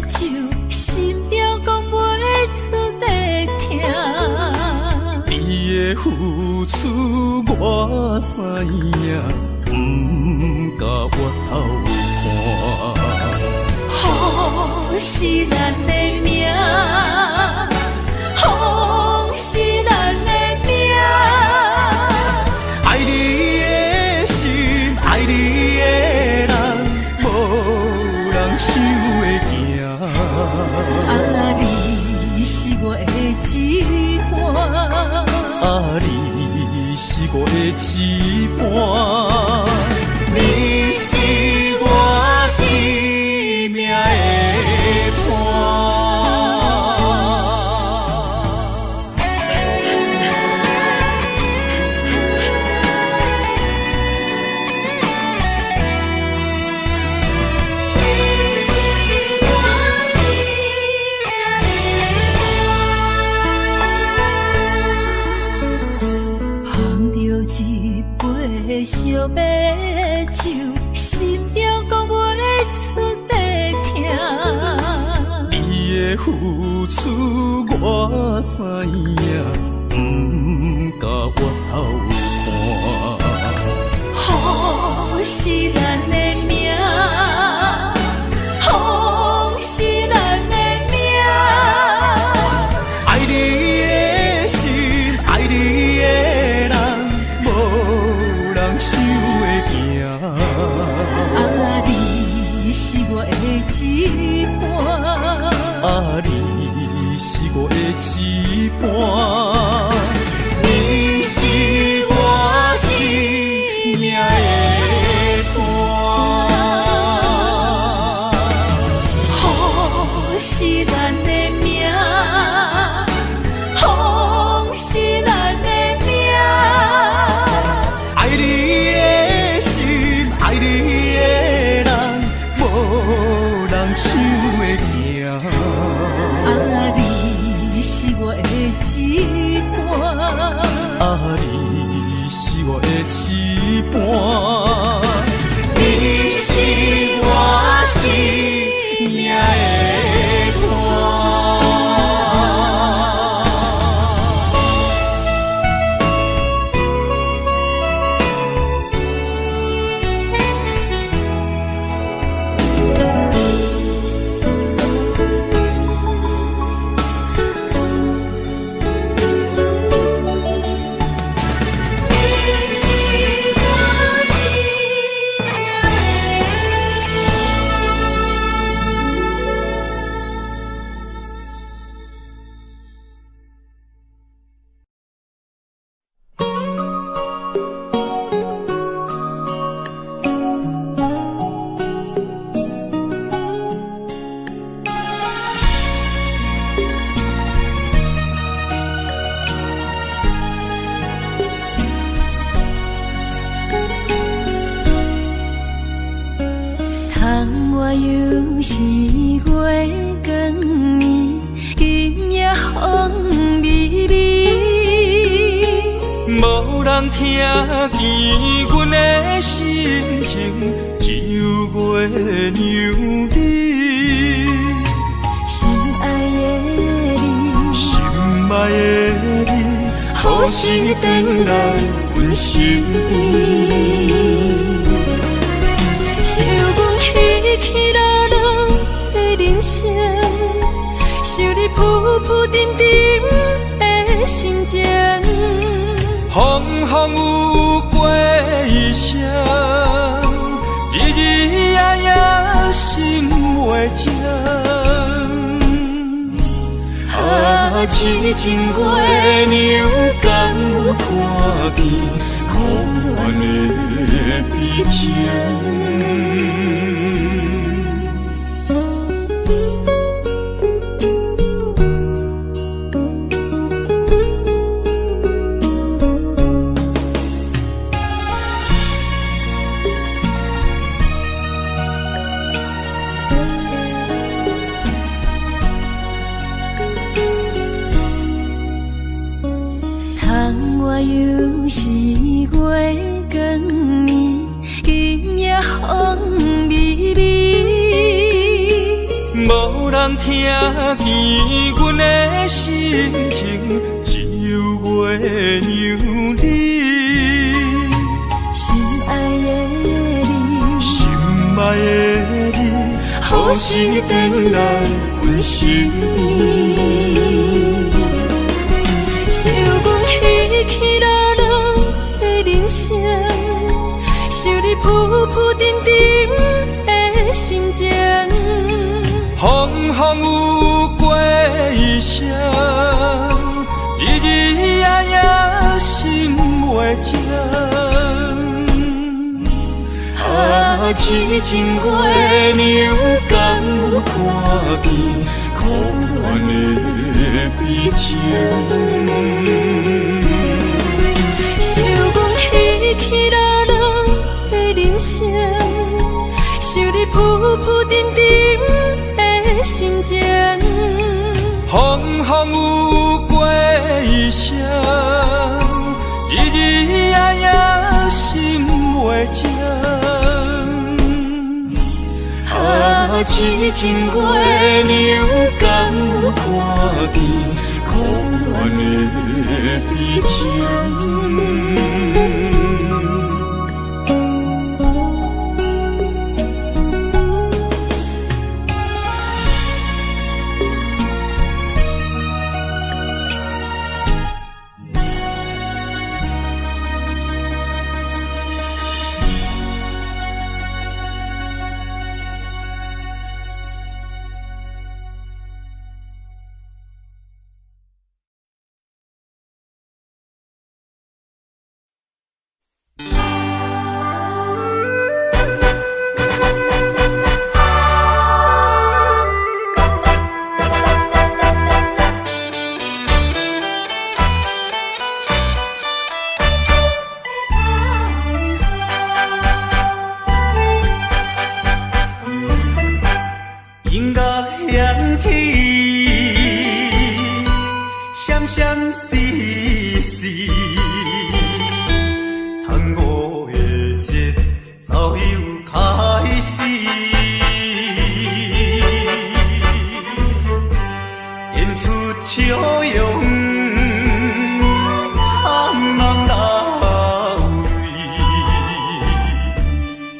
Speaker 6: 酒，心中讲袂出的痛。
Speaker 4: 你的付出我知影，不甲我头看。
Speaker 6: 风是咱的命，风是咱的命。
Speaker 4: 爱你的心，爱你的人，无人想会行。
Speaker 6: 啊，你是我的一半，
Speaker 4: 啊，你是我的一半。
Speaker 6: 要唱，心中讲袂出的痛。
Speaker 4: 你的付出我知影，不甲我偷看。
Speaker 6: 好是咱的命，好是咱的命。
Speaker 4: 爱你的心，爱你的人，无人想会行。
Speaker 6: 啊，你是我的一半，
Speaker 4: 啊，你是我的一半，你是我生命的伴。
Speaker 6: 好是咱的命，好是咱的命。
Speaker 4: 爱你的心，爱你的人，无人想会行。
Speaker 6: 啊，你是我的一半，
Speaker 4: 啊，你是我的一半，你是我生命的伴。
Speaker 1: 我又是月光暝，今夜风微微，
Speaker 4: 无人听见阮的心情，只有月娘你。
Speaker 1: 心爱的你，
Speaker 4: 心爱的你，何时回来阮身边？
Speaker 1: 想阮起起落落的人生，想你浮浮沉沉的心情。
Speaker 4: 风风有过一生，日日夜夜心袂静。啊，痴情月娘敢有看见可怜的悲情？
Speaker 1: 我又是月光暝，今夜风微微，
Speaker 4: 无人听见阮的心情，只有月娘你。
Speaker 1: 心爱的你，
Speaker 4: 心爱的你，何时回来阮身边？
Speaker 1: 想阮起起落落的人生，想你浮浮沉沉的心情。
Speaker 4: 风风有过一生，日日夜夜心袂静。啊，痴情月娘敢有看见可怜的悲情？
Speaker 1: 想阮起起落落的人生，想你浮浮沉沉的心情。
Speaker 4: 风风有过一生，日日夜夜心袂
Speaker 7: 情。
Speaker 4: 痴情月流江有看见苦恋的悲情。
Speaker 2: 音乐响起，闪闪烁烁，tango的节奏又开始，演出笑容，红人老位，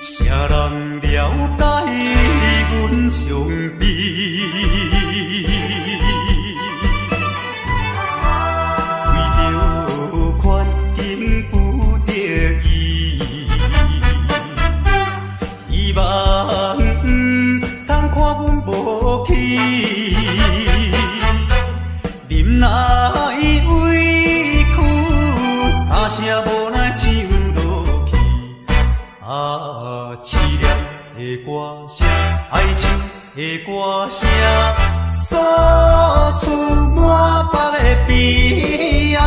Speaker 2: 啥人了解阮伤悲？为着款金不得已，希望通看阮无去，忍耐委屈，三声无奈唱落去。凄凉的歌声，哀愁的歌声，诉出满腹的悲哀。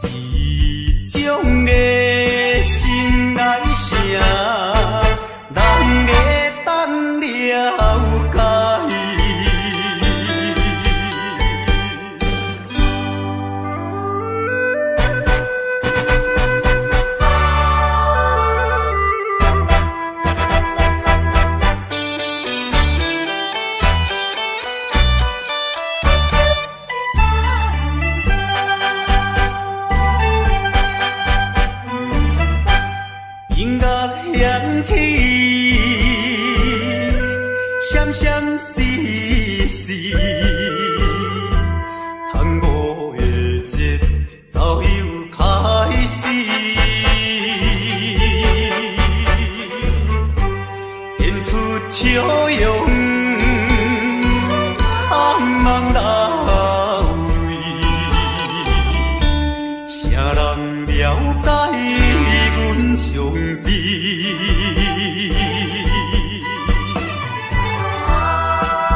Speaker 2: 一种的心爱声，人会当了解。音乐响起，闪闪烁烁，tango的节奏又开始，演出笑容，红人老位，啥人了解阮伤悲？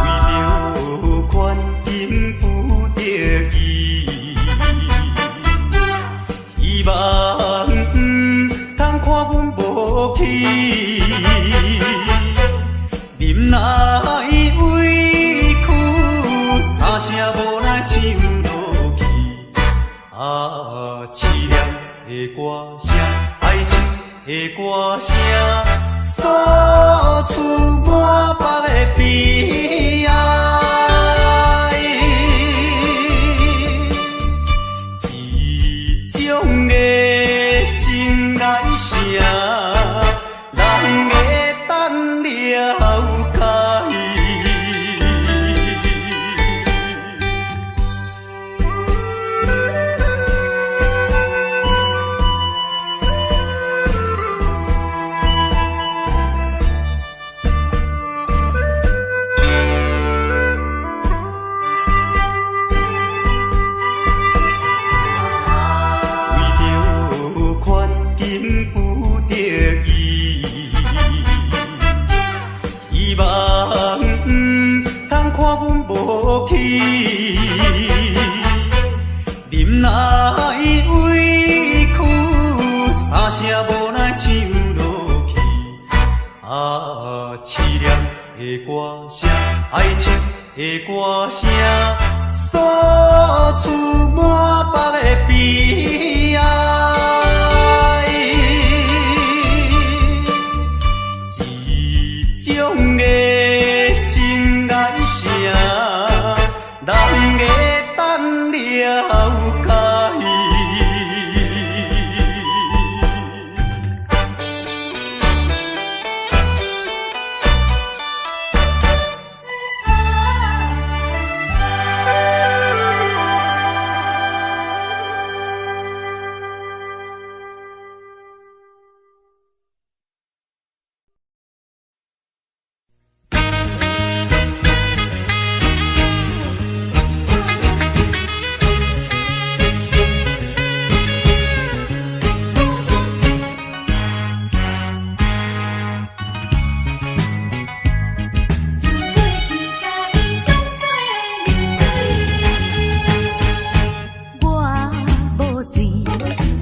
Speaker 2: 为着款金不得已，希望通看阮无去，忍耐委屈，三声无奈唱落去。凄凉的歌声，哀愁的歌声，诉出满腹的悲哀。一种的心爱声，人会当了解。不得已，希望通看阮无去，忍耐委屈，三声无奈唱落去。凄凉的歌声，哀愁的歌声，诉出满腹的悲哀。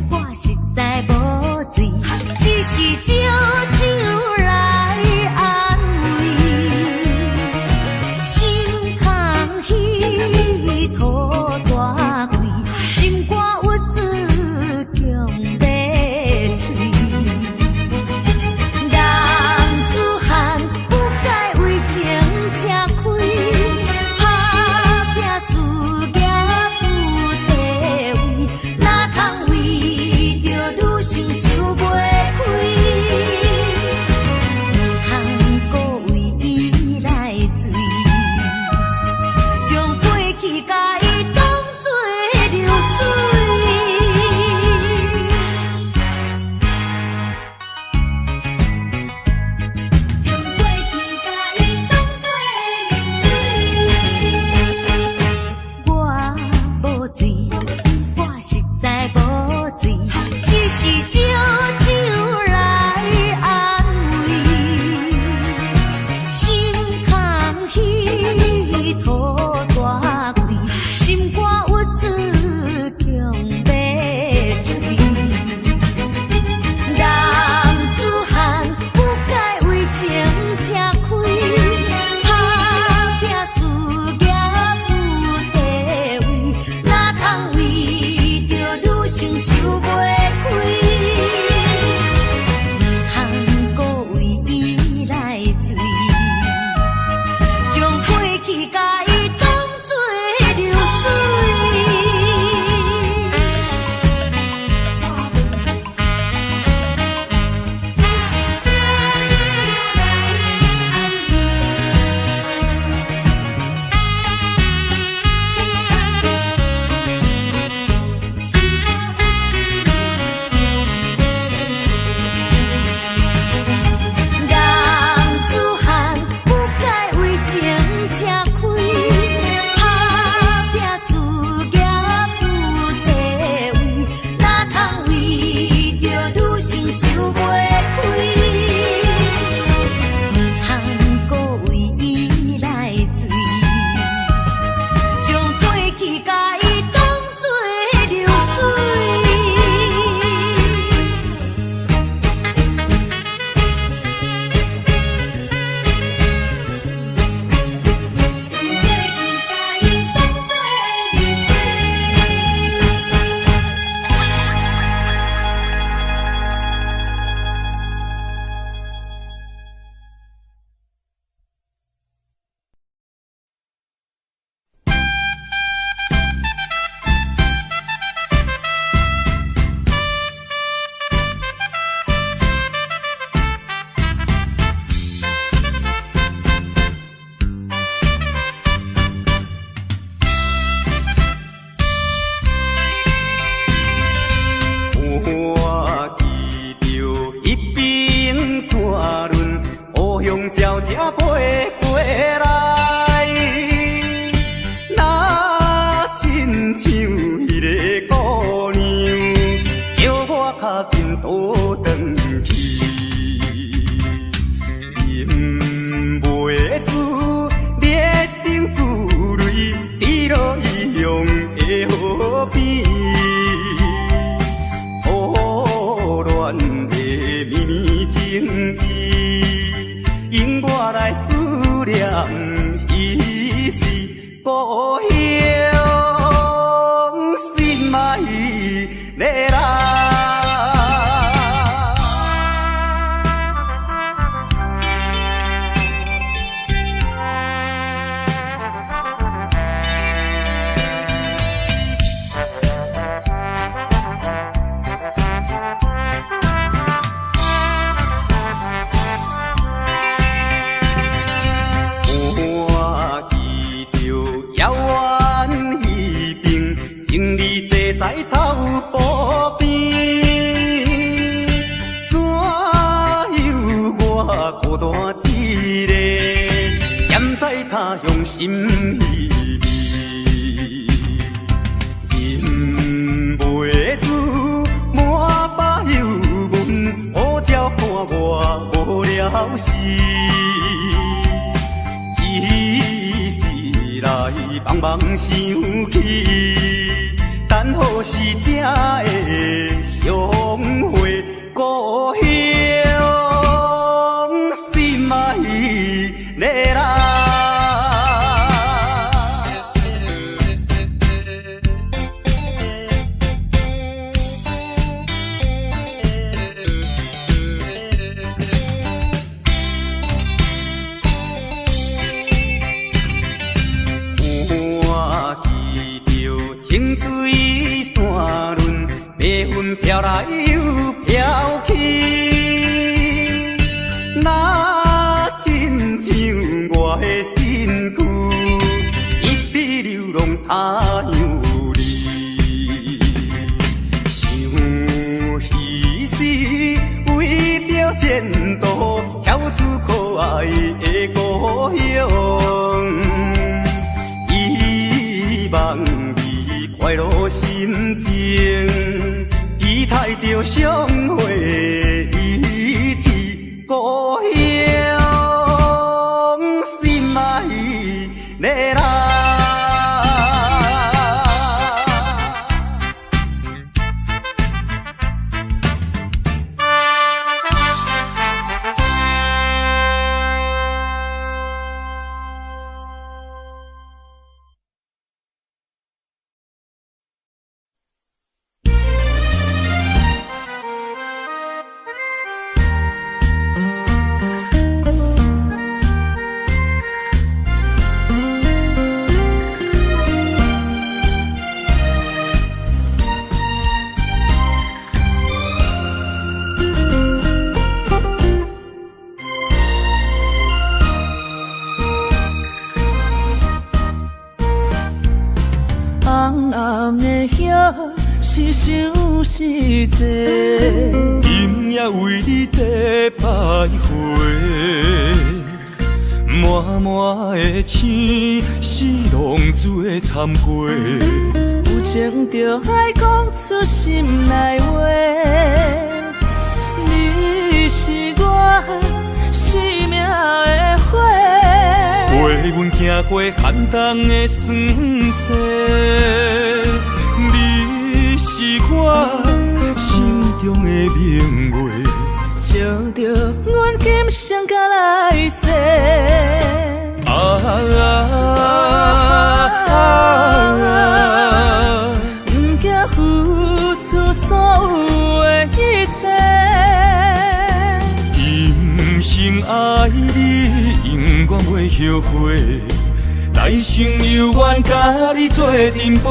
Speaker 1: 我实在无罪，只是借酒来安慰，心空虚土大贵，心肝郁子强要碎。人自汉不该为情吃亏，打拼事业有地位，哪通为着女性想袂开？唔通搁为伊来醉，将过去甲伊当作流水。我无罪，我实在无罪，只是借酒来安慰，心空虚土大贵，心肝郁子强要碎。人自汉不该为情吃亏，打拼事业有地位，哪通为着女性想袂开？唔通搁为伊来醉，将过去甲伊当作流水。人自汉不该为情吃亏，打拼事业有地位，哪通为着女性想袂开？唔通搁为伊来醉，将过去甲伊当作流水。
Speaker 2: 我记着一边山峦，乌香鸟只飞过来，若亲像迄个姑娘，叫我较紧倒转去，饮袂住烈情自泪，滴落异乡的河边。错乱的绵绵情意，因我来思念彼时故乡，心嘛已热来。我记着遥远彼边，情侣坐在草坡边，怎有我孤单一个，踮在他乡心稀微，饮袂住满把忧闷，乌鸟看我无了时。一时来茫茫想起，等候时才会相会，故乡心爱的人。清水山峦，白云飘来又飘去，那亲像我的身躯，一直流浪他乡里。想彼时为着前途，跳出可爱的故乡，希望快乐心情，期待着相会一次，故乡心爱的人。
Speaker 1: 是想是多，
Speaker 5: 今夜为你在徘徊，满满的青是浪做参过，
Speaker 1: 有情就爱讲出心内话，你是我生命的花，
Speaker 5: 陪阮行过寒冬的酸涩。你是我心中的明月，
Speaker 1: 照着阮今生甲来世。不惊付出所有的一切，
Speaker 5: 今生爱你，永远袂后悔。来生有缘，甲你做阵陪。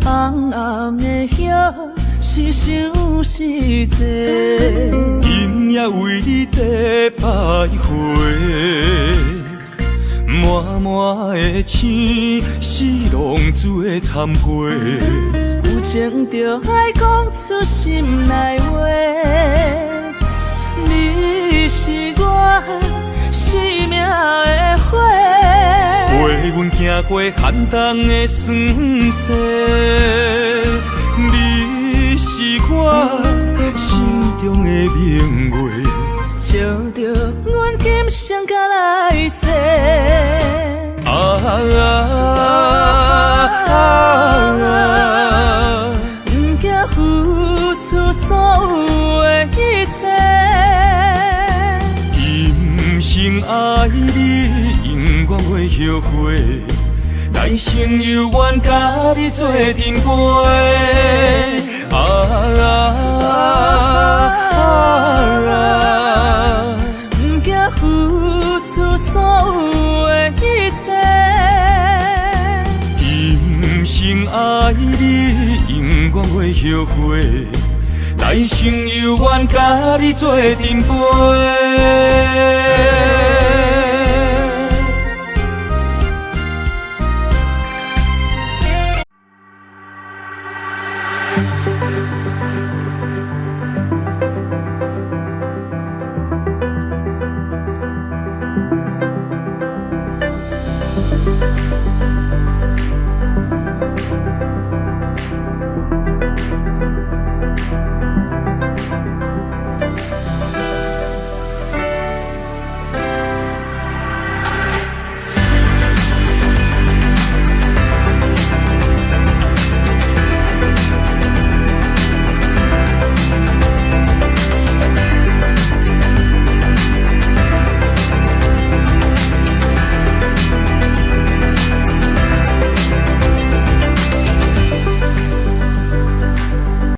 Speaker 1: 红暗的夜是想是多，
Speaker 5: 今夜为你在徘徊，满满的青是浪做参过，
Speaker 1: 有情就爱讲出心内话，你是我生命的花。
Speaker 5: 陪阮行过寒冬的酸涩，你是我心中的明月，
Speaker 1: 照着阮今生甲来世。不惊付出所有的一切，
Speaker 5: 今生爱你，永远袂后悔。来生有缘，甲你做阵陪。
Speaker 1: 不惊付出所有的一切，
Speaker 5: 今生爱你，永远袂后悔。来生有缘，甲你做阵陪。